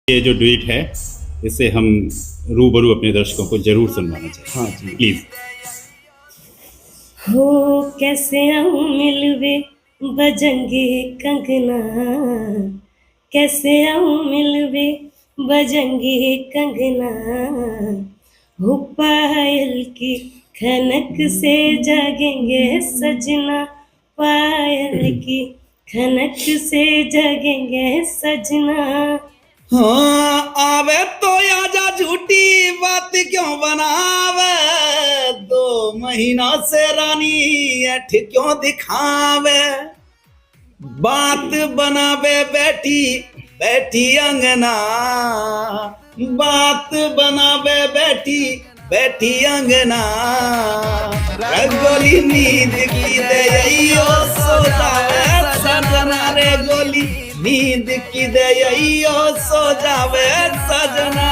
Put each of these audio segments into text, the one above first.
ये जो डुएट है इससे हम रूबरू अपने दर्शकों को जरूर सुनवाना चाहिए। हाँ जी प्लीज। हो कैसे आऊं मिलवे बजंगे कंगना, कैसे आऊं मिलवे बजंगे कंगना, हो पायल की खनक से जागेंगे सजना, पायल की खनक से जागेंगे सजना। हाँ आवे तो आजा, झूठी बात क्यों बनावे, 2 महीना से रानी ऐठ क्यों दिखावे, बात बनावे बैठी बैठी अंगना, बात बनावे बैठी बैठी अंगना, गोली नींद की दे सो जावे सजना रे, गोली नींद की दे सो जावे सजना।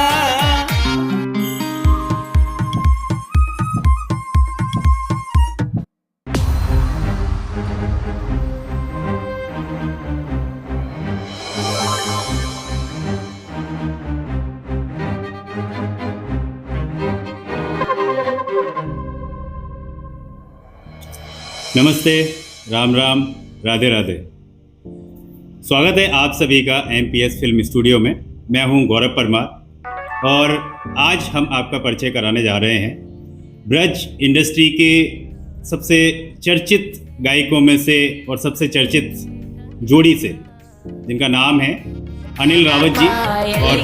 नमस्ते, राम राम, राधे राधे। स्वागत है आप सभी का एमपीएस फिल्म स्टूडियो में। मैं हूं गौरव परमार और आज हम आपका परिचय कराने जा रहे हैं ब्रज इंडस्ट्री के सबसे चर्चित गायकों में से और सबसे चर्चित जोड़ी से, जिनका नाम है अनिल रावत जी और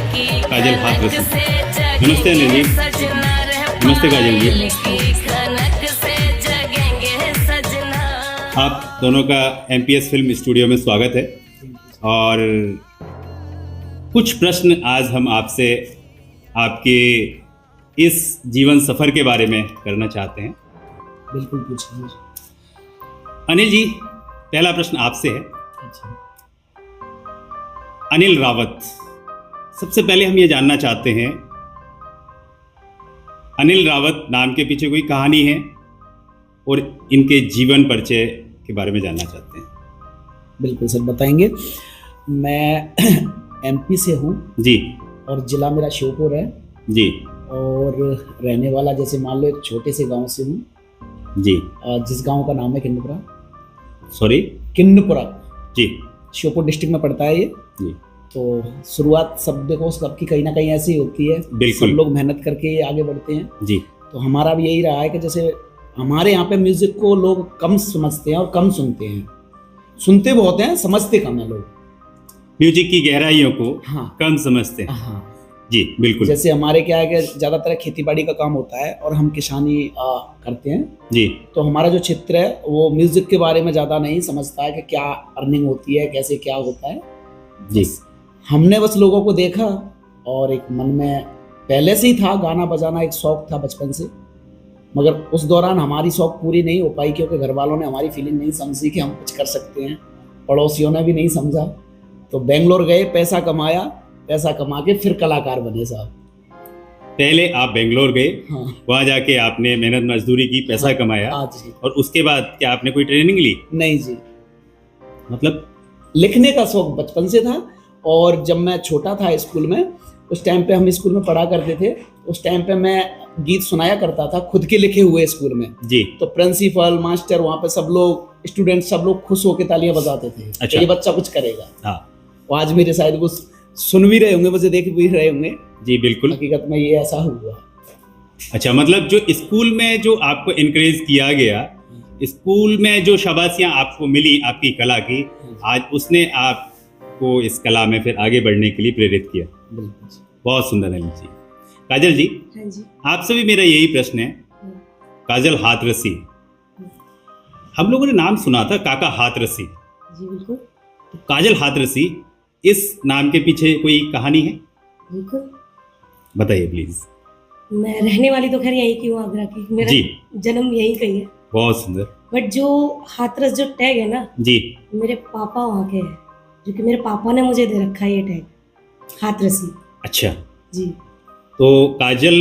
काजल हाथरसी। नमस्ते अनिल जी। नमस्ते काजल जी। आप दोनों का एमपीएस फिल्म स्टूडियो में स्वागत है और कुछ प्रश्न आज हम आपसे आपके इस जीवन सफर के बारे में करना चाहते हैं। बिल्कुल पूछिए। अनिल जी, पहला प्रश्न आपसे है। अच्छा। अनिल रावत, सबसे पहले हम ये जानना चाहते हैं, अनिल रावत नाम के पीछे कोई कहानी है और इनके जीवन परिचय के बारे में जानना चाहते हैं। बिल्कुल सर, बताएंगे। मैं एमपी से हूँ जी। और ज़िला मेरा श्योपुर है जी। और रहने वाला, जैसे मान लो, एक छोटे से गांव से हूँ जी। जिस गांव का नाम है किन्नपुरा। सॉरी, किन्नपुरा जी। श्योपुर डिस्ट्रिक्ट में पड़ता है ये जी। तो शुरुआत सब देखो सबकी कहीं ना कहीं ऐसी होती है। बिल्कुल। सब लोग मेहनत करके आगे बढ़ते हैं जी। तो हमारा भी यही रहा है कि जैसे हमारे यहाँ पे म्यूजिक को लोग कम समझते हैं और कम सुनते हैं। सुनते बहुत हैं, समझते कम है लोग। म्यूजिक की गहराइयों को हाँ कम समझते हैं। हाँ। जी बिल्कुल। जैसे हमारे क्या है कि ज़्यादातर खेती बाड़ी का काम होता है और हम किसानी करते हैं। जी। तो हमारा जो क्षेत्र है वो म्यूजिक के बारे में ज़्यादा नहीं समझता है कि क्या अर्निंग होती है, कैसे क्या होता है। जी। हमने बस लोगों को देखा और एक मन में पहले से ही था, गाना बजाना एक शौक था बचपन से, मगर उस दौरान हमारी शौक पूरी नहीं हो पाई क्योंकि घर वालों ने हमारी फीलिंग नहीं समझी कि हम कुछ कर सकते हैं। पड़ोसियों ने भी नहीं समझा। तो बेंगलोर गए, पैसा कमाया, पैसा कमा के फिर कलाकार बने साहब। पहले आप बेंगलोर गए, हाँ। वहाँ जाके आपने मेहनत मजदूरी की, पैसा हाँ, कमाया। हाँ जी। और उसके बाद क्या आपने कोई ट्रेनिंग ली? नहीं जी, मतलब लिखने का शौक बचपन से था। और जब मैं छोटा था स्कूल में, उस टाइम पे हम स्कूल में पढ़ा करते थे, उस टाइम पे मैं गीत सुनाया करता था खुद के लिखे हुए स्कूल में। जी। तो प्रिंसिपल, मास्टर, वहाँ पे सब लोग, स्टूडेंट सब लोग खुश होकर तालियां बजाते थे। अच्छा। ये बच्चा कुछ करेगा। हाँ। वो आज मेरे शायद वो सुन भी रहे होंगे, मुझे देख भी रहे होंगे। जी बिल्कुल। हकीकत में ये ऐसा हुआ। अच्छा, मतलब जो स्कूल में जो आपको इनकरेज किया गया, स्कूल में जो शाबाशियाँ आपको मिली आपकी कला की, आज उसने आपको इस कला में फिर आगे बढ़ने के लिए प्रेरित किया। बिल्कुल। बहुत सुंदर अनिल जी। काजल जी, हाँ जी। आपसे भी मेरा यही प्रश्न है। काजल हाथरसी, हम लोगों ने नाम सुना था काका हाथरसी। जी बिल्कुल। तो काजल हाथरसी, इस नाम के पीछे कोई कहानी है? बिल्कुल। बताइए प्लीज। मैं रहने वाली तो खैर यहीं की हूँ, आगरा की। मेरा जी। जन्म यहीं का ही है। बहुत सुंदर। बट जो हाथरस जो टैग है ना, जी। मेरे पापा वहाँ के हैं, जो कि मेरे पापा ने मुझे दे रखा है ये टैग, हाथरसी। अच्छा, जी। तो काजल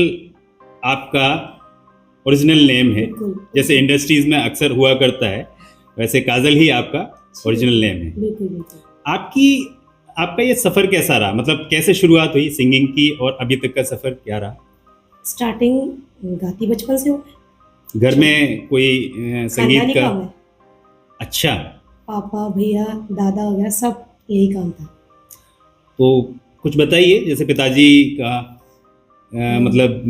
आपका ओरिजिनल नेम है। बिल्कुल। जैसे इंडस्ट्रीज में अक्सर हुआ करता है, वैसे काजल ही आपका ओरिजिनल नेम है। बिल्कुल बिल्कुल। आपकी आपका ये सफर कैसा रहा, मतलब कैसे शुरुआत हुई सिंगिंग की और अभी तक का सफर क्या रहा? स्टार्टिंग गाती बचपन से हूँ। घर में कोई संगीत खानदानी का? काम है। अच्छा, पापा भैया दादा वगैरह सब यही काम था। तो कुछ बताइए, जैसे पिताजी का मतलब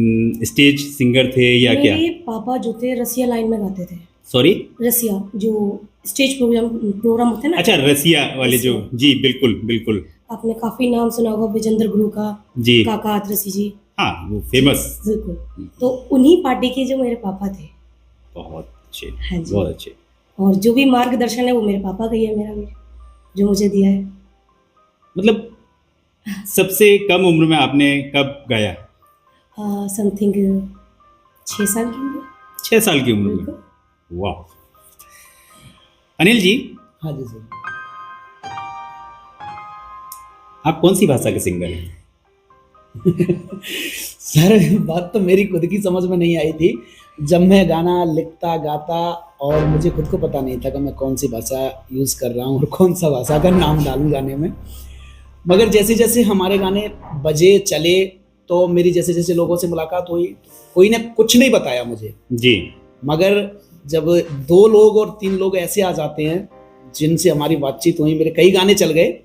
स्टेज सिंगर थे या क्या? मेरे पापा जो थे रसिया लाइन में गाते थे। सॉरी? रसिया जो स्टेज प्रोग्राम होते हैं ना। अच्छा, रसिया वाले जो, रसिया। जी बिल्कुल बिल्कुल। आपने काफी नाम सुना होगा विजेंद्र गुरु का, जी काका आतरसी जी। हाँ, वो फेमस। बिल्कुल, तो उन्हीं पार्टी के जो मेरे पापा थे। बहुत अच्छे, हाँ जी। बहुत अच्छे। और जो भी मार्गदर्शन है वो मेरे पापा का ही है, मेरा भी जो मुझे दिया है। मतलब सबसे कम उम्र में आपने कब गाया? समथिंग 6 साल की उम्र। 6 साल की उम्र में? बिल्कुल। वाह। अनिल जी, हाँ जी सर। आप कौन सी भाषा के सिंगर हैं? सर बात तो मेरी खुद की समझ में नहीं आई थी जब मैं गाना लिखता गाता, और मुझे खुद को पता नहीं था कि मैं कौन सी भाषा यूज़ कर रहा हूँ और कौन सा भाषा का नाम डालूँ गाने में। मगर जैसे जैसे हमारे गाने बजे चले तो मेरी जैसे जैसे लोगों से मुलाकात हुई, कोई ने कुछ नहीं बताया मुझे। जी। मगर जब 2 लोग और 3 लोग ऐसे आ जाते हैं जिनसे हमारी बातचीत हुई, मेरे कई गाने चल गए।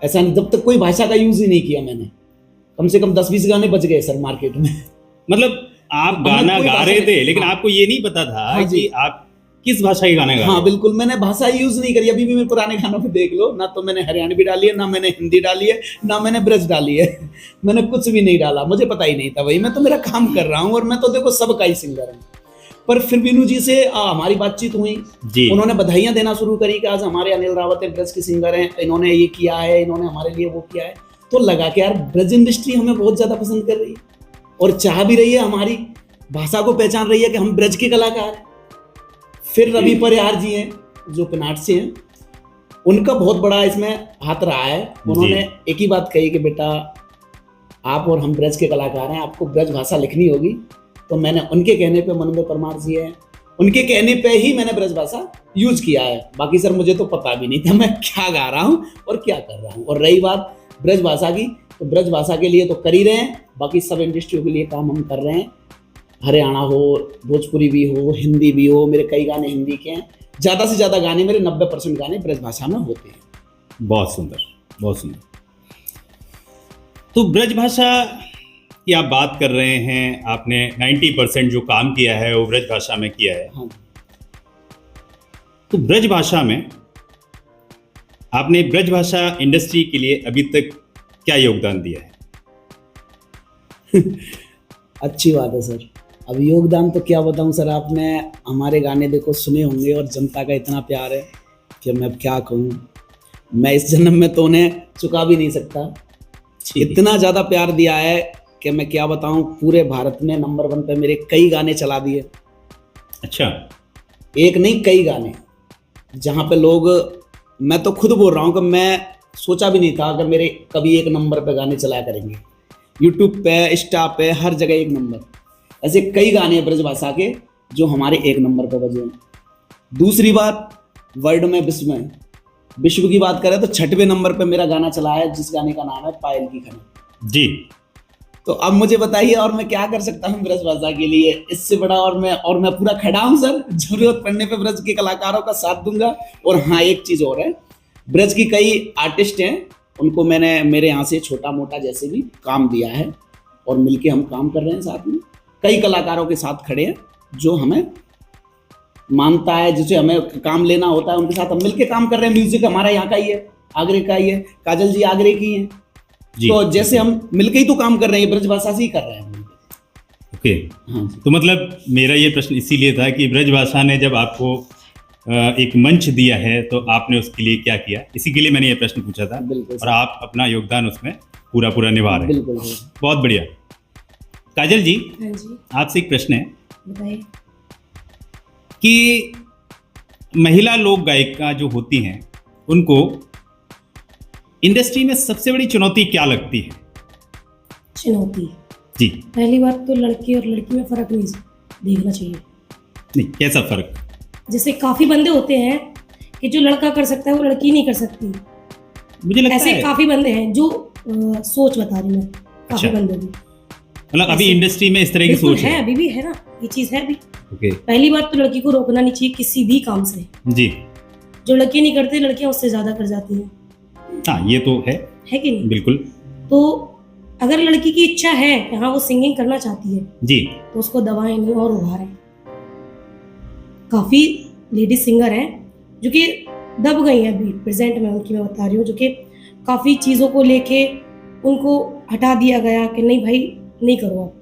ऐसा नहीं, जब तक कोई भाषा का यूज़ ही नहीं किया मैंने, कम से कम 10-20 गाने बज गए सर मार्केट में। मतलब आप हमने गाना कोई गा भाषा रहे नहीं- थे, लेकिन हाँ। आपको ये नहीं पता था हाँ जी। कि आप किस भाषा के गाने गा रहे हाँ हैं। बिल्कुल, मैंने भाषा यूज नहीं करी। अभी भी मेरे पुराने गानों पे देख लो ना, तो मैंने हरियाणवी डाली है, ना मैंने हिंदी डाली है, ना मैंने ब्रज डाली है। मैंने कुछ भी नहीं डाला, मुझे पता ही नहीं था भाई, मैं तो मेरा काम कर रहा हूँ और मैं तो देखो सबका ही सिंगर हूँ। पर फिर विनू जी से हमारी बातचीत हुई, जी। उन्होंने बधाइयाँ देना शुरू करी कि आज हमारे अनिल रावत है ब्रज के सिंगर हैं, इन्होंने ये किया है, इन्होंने हमारे लिए वो किया है। तो लगा कि यार ब्रज इंडस्ट्री हमें बहुत ज़्यादा पसंद कर रही है और चाह भी रही है, हमारी भाषा को पहचान रही है कि हम ब्रज के कलाकार हैं। फिर रवि परिहार जी हैं जो पिनाट से हैं, उनका बहुत बड़ा इसमें हाथ रहा है। उन्होंने एक ही बात कही कि बेटा आप और हम ब्रज के कलाकार हैं, आपको ब्रज भाषा लिखनी होगी। तो मैंने उनके कहने पे, मनोज परमार जी हैं, उनके कहने पे ही मैंने ब्रज भाषा यूज किया है। बाकी सर मुझे तो पता भी नहीं था मैं क्या गा रहा हूँ और क्या कर रहा हूँ। और रही बात ब्रज भाषा की, तो ब्रज भाषा के लिए तो कर ही रहे हैं, बाकी सब इंडस्ट्रियों के लिए काम हम कर रहे हैं। हरियाणा हो, भोजपुरी भी हो, हिंदी भी हो, मेरे कई गाने हिंदी के हैं। ज़्यादा से ज़्यादा गाने मेरे 90% गाने ब्रज भाषा में होते हैं। बहुत सुंदर, बहुत सुंदर। तो ब्रज भाषा की आप बात कर रहे हैं, आपने 90% जो काम किया है वो ब्रज भाषा में किया है। हाँ। तो ब्रज भाषा में आपने ब्रज भाषा इंडस्ट्री के लिए अभी तक क्या योगदान दिया है? अच्छी बात है सर। अब योगदान तो क्या बताऊं सर, आपने हमारे गाने देखो सुने होंगे और जनता का इतना प्यार है कि मैं अब क्या कहूँ। मैं इस जन्म में तो उन्हें चुका भी नहीं सकता। इतना ज़्यादा प्यार दिया है कि मैं क्या बताऊं। पूरे भारत में नंबर 1 पे मेरे कई गाने चला दिए। अच्छा। एक नहीं, कई गाने, जहाँ पे लोग, मैं तो खुद बोल रहा हूँ कि मैं सोचा भी नहीं था कि मेरे कभी 1 नंबर पे गाने चलाया करेंगे। यूट्यूब पे, इंस्टा पे, हर जगह 1 नंबर। ऐसे कई गाने हैं ब्रज भाषा के जो हमारे 1 नंबर पे बजे हैं। दूसरी बात, वर्ल्ड में, विश्व की बात करें तो 6वें नंबर पे मेरा गाना चला है, जिस गाने का नाम है पायल की खनक। जी। तो अब मुझे बताइए और मैं क्या कर सकता हूँ ब्रज भाषा के लिए इससे बड़ा। और मैं पूरा खड़ा हूँ सर, जरूरत पड़ने पे ब्रज के कलाकारों का साथ दूंगा। और हाँ, एक चीज और है, ब्रज की कई आर्टिस्ट हैं, उनको मैंने मेरे यहाँ से छोटा मोटा जैसे भी काम दिया है और मिलके हम काम कर रहे हैं साथ में। कई कलाकारों के साथ खड़े हैं जो हमें मानता है, जिसे हमें काम लेना होता है, उनके साथ हम मिलके काम कर रहे हैं। म्यूजिक हमारा यहाँ का ही है, आगरे का ही है, काजल जी आगरे की हैं। तो जैसे हम मिलके ही तो काम कर रहे हैं, ब्रज भाषा से ही कर रहे हैं। ओके। हाँ। तो मतलब मेरा ये प्रश्न इसीलिए था कि ब्रज भाषा ने जब आपको एक मंच दिया है तो आपने उसके लिए क्या किया, इसी के लिए मैंने ये प्रश्न पूछा था। बिल्कुल और आप अपना योगदान उसमें पूरा निभा रहे हैं। बिल्कुल। बहुत बढ़िया। काजल जी, हाँ जी, आपसे एक प्रश्न है बताइए। कि महिला लोक गायिका जो होती हैं उनको इंडस्ट्री में सबसे बड़ी चुनौती क्या लगती है? चुनौती, जी। पहली बात तो लड़की और लड़की में फर्क नहीं देखना चाहिए। नहीं, कैसा फर्क? जैसे काफी बंदे होते हैं कि जो लड़का कर सकता है वो लड़की नहीं कर सकती। मुझे लगता ऐसे है काफी बंदे हैं जो सोच बता रही मैं, काफी अच्छा। बंदे भी मतलब अभी ऐसे- इंडस्ट्री में इस तरह की बिल्कुल सोच है, है। अभी भी है ना, ये चीज है अभी। ओके पहली बात तो लड़की को रोकना नहीं चाहिए किसी भी काम से। जी, जो लड़के नहीं करते, लड़कियां उससे ज्यादा कर जाती हैं, हाँ ये तो है है कि नहीं? बिल्कुल तो अगर लड़की की इच्छा है कि हाँ वो सिंगिंग करना चाहती है, जी। तो उसको दबाएं नहीं और उभारें। काफी लेडी सिंगर हैं जो कि दब गई हैं अभी प्रेजेंट में, उनकी मैं बता रही हूँ, जो कि काफी चीजों को लेके उनको हटा दिया गया कि नहीं भाई नहीं करो आप,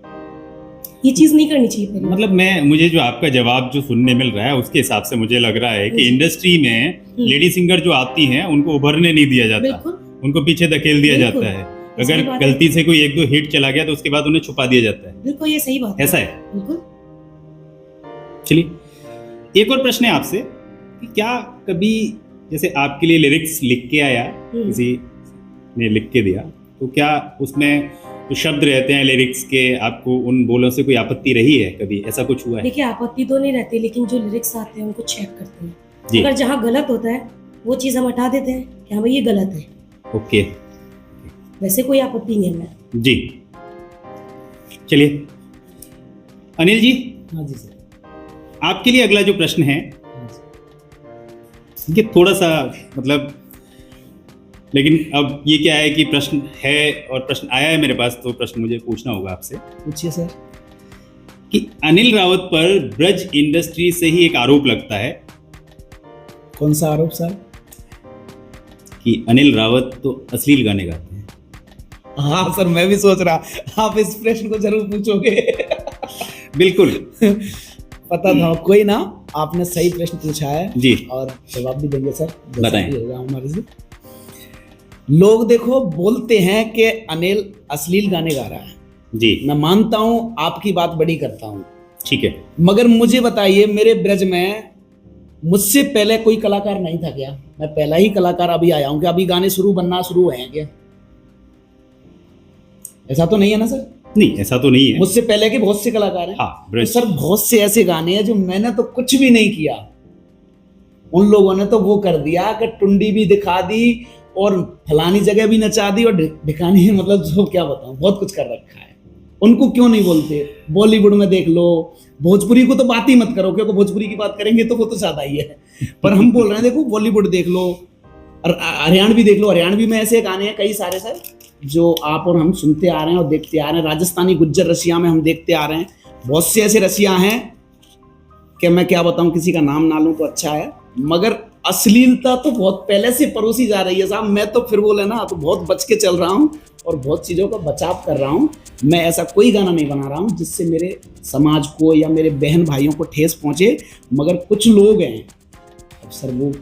ये चीज नहीं करनी चाहिए पहले। मतलब मुझे जो आपका जवाब जो सुनने मिल रहा है उसके हिसाब से मुझे लग रहा है कि जी। इंडस्ट्री में लेडी सिंगर जो आती हैं उनको उभरने नहीं दिया जाता, बिल्कुल उनको पीछे धकेल दिया बिल्कुल। जाता है। सही अगर बात है। गलती से कोई एक दो हिट चला गया तो उसके बाद उन्हें छुपा दिया जाता है, बिल्कुल, ये सही बात ऐसा है। बिल्कुल। चलिए एक और प्रश्न है आपसे कि क्या कभी जैसे आपके लिए लिरिक्स लिख के आया, किसी ने लिख के दिया, तो क्या उसमें जो शब्द रहते हैं लिरिक्स के, आपको उन बोलों से कोई आपत्ति रही है? कभी ऐसा कुछ हुआ है? देखिए आपत्ति तो नहीं रहती, लेकिन जो लिरिक्स आते हैं उनको चेक करते हैं। जी अगर जहाँ गलत होता है वो चीज़ हम हटा देते हैं कि हाँ भाई ये गलत है, ओके वैसे कोई आपत्ति नहीं है हमें। जी। चलिए अनिल जी, हाँ जी सर। आपके लिए अगला जो प्रश्न है हाँ जी। ये थोड़ा सा मतलब, लेकिन अब ये क्या है कि प्रश्न है और प्रश्न आया है मेरे पास, तो प्रश्न मुझे पूछना होगा आपसे पूछिए सर। कि अनिल रावत पर ब्रज इंडस्ट्री से ही एक आरोप लगता है कौन सा आरोप सर? कि अनिल रावत तो अश्लील गाने गाते हैं। हाँ सर, मैं भी सोच रहा आप इस प्रश्न को जरूर पूछोगे। बिल्कुल पता था, कोई ना, आपने सही प्रश्न पूछा है जी, और जवाब भी देंगे सर, जैसा बताएं। भी होगा हमारे से। लोग देखो बोलते हैं कि अनिल अश्लील गाने गा रहा है, जी मैं मानता हूं, आपकी बात बड़ी करता हूं, ठीक है। मगर मुझे बताइए मेरे ब्रज में मुझसे पहले कोई कलाकार नहीं था क्या? मैं पहला ही कलाकार अभी आया हूं क्या? अभी गाने बनना शुरू हुए हैं क्या? ऐसा तो नहीं है ना सर? नहीं ऐसा तो नहीं है। मुझसे पहले के बहुत से कलाकार हैं। हाँ तो ब्रज, सर बहुत से ऐसे गाने हैं जो मैंने तो कुछ भी नहीं किया, उन लोगों ने तो वो कर दिया कि टुंडी भी दिखा दी और फलानी जगह भी नचा दी और ढिकानी, मतलब जो क्या बताऊं, बहुत कुछ कर रखा है। उनको क्यों नहीं बोलते? बॉलीवुड में देख लो, भोजपुरी को तो बात ही मत करो, क्योंकि भोजपुरी की बात करेंगे तो वो तो ज्यादा ही है, पर हम बोल रहे हैं देखो बॉलीवुड देख लो, हरियाणवी देख लो। हरियाणवी में ऐसे गाने हैं कई सारे सर जो आप और हम सुनते आ रहे हैं और देखते आ रहे हैं। राजस्थानी गुज्जर रसिया में हम देखते आ रहे हैं, बहुत से ऐसे रसिया हैं कि मैं क्या बताऊं, किसी का नाम ना लूं तो अच्छा है, मगर अश्लीलता तो बहुत पहले से परोसी जा रही है साहब। मैं तो फिर बोले ना तो बहुत बच के चल रहा हूं और बहुत चीज़ों का बचाव कर रहा हूं। मैं ऐसा कोई गाना नहीं बना रहा हूं जिससे मेरे समाज को या मेरे बहन भाइयों को ठेस पहुंचे, मगर कुछ लोग हैं अब सर वो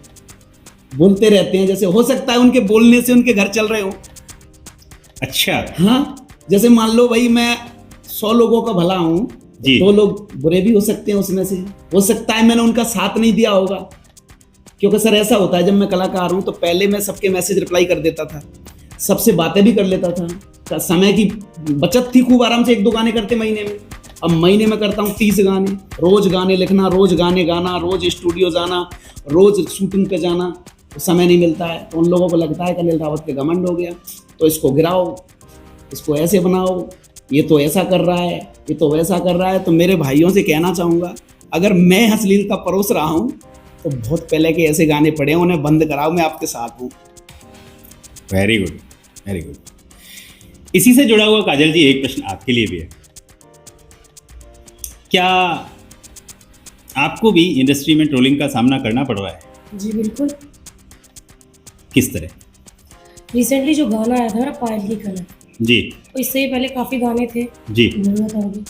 बोलते रहते हैं, जैसे हो सकता है उनके बोलने से उनके घर चल रहे हो। अच्छा हाँ, जैसे मान लो भाई मैं 100 लोगों का भला हूं, जी। 2 लोग बुरे भी हो सकते हैं उसमें से। हो सकता है मैंने उनका साथ नहीं दिया होगा, क्योंकि सर ऐसा होता है जब मैं कलाकार हूं तो पहले मैं सबके मैसेज रिप्लाई कर देता था, सबसे बातें भी कर लेता था, समय की बचत थी, खूब आराम से 1-2 गाने करते महीने में। अब महीने में करता हूँ 30 गाने, रोज गाने लिखना, रोज गाने गाना, रोज स्टूडियो जाना, रोज शूटिंग पे जाना, तो समय नहीं मिलता है। तो उन लोगों को लगता है कि अनिल रावत के घमंड हो गया, तो इसको गिराओ, इसको ऐसे बनाओ, ये तो ऐसा कर रहा है, ये तो वैसा कर रहा है। तो मेरे भाइयों से कहना चाहूँगा, अगर मैं अश्लीलता परोस रहा हूँ तो बहुत पहले के ऐसे गाने पड़े हैं, उन्हें बंद कराओ, मैं आपके साथ हूँ। Very good, very good. इसी से जुड़ा हुआ काजल जी एक प्रश्न आपके लिए भी है। क्या आपको भी इंडस्ट्री में ट्रोलिंग का सामना करना पड़ रहा है? जी बिल्कुल। किस तरह? रिसेंटली जो गाना आया था ना पायल की कलर, जी तो इससे ही पहले काफ़ी गाने थे, जी जरूरत होगी।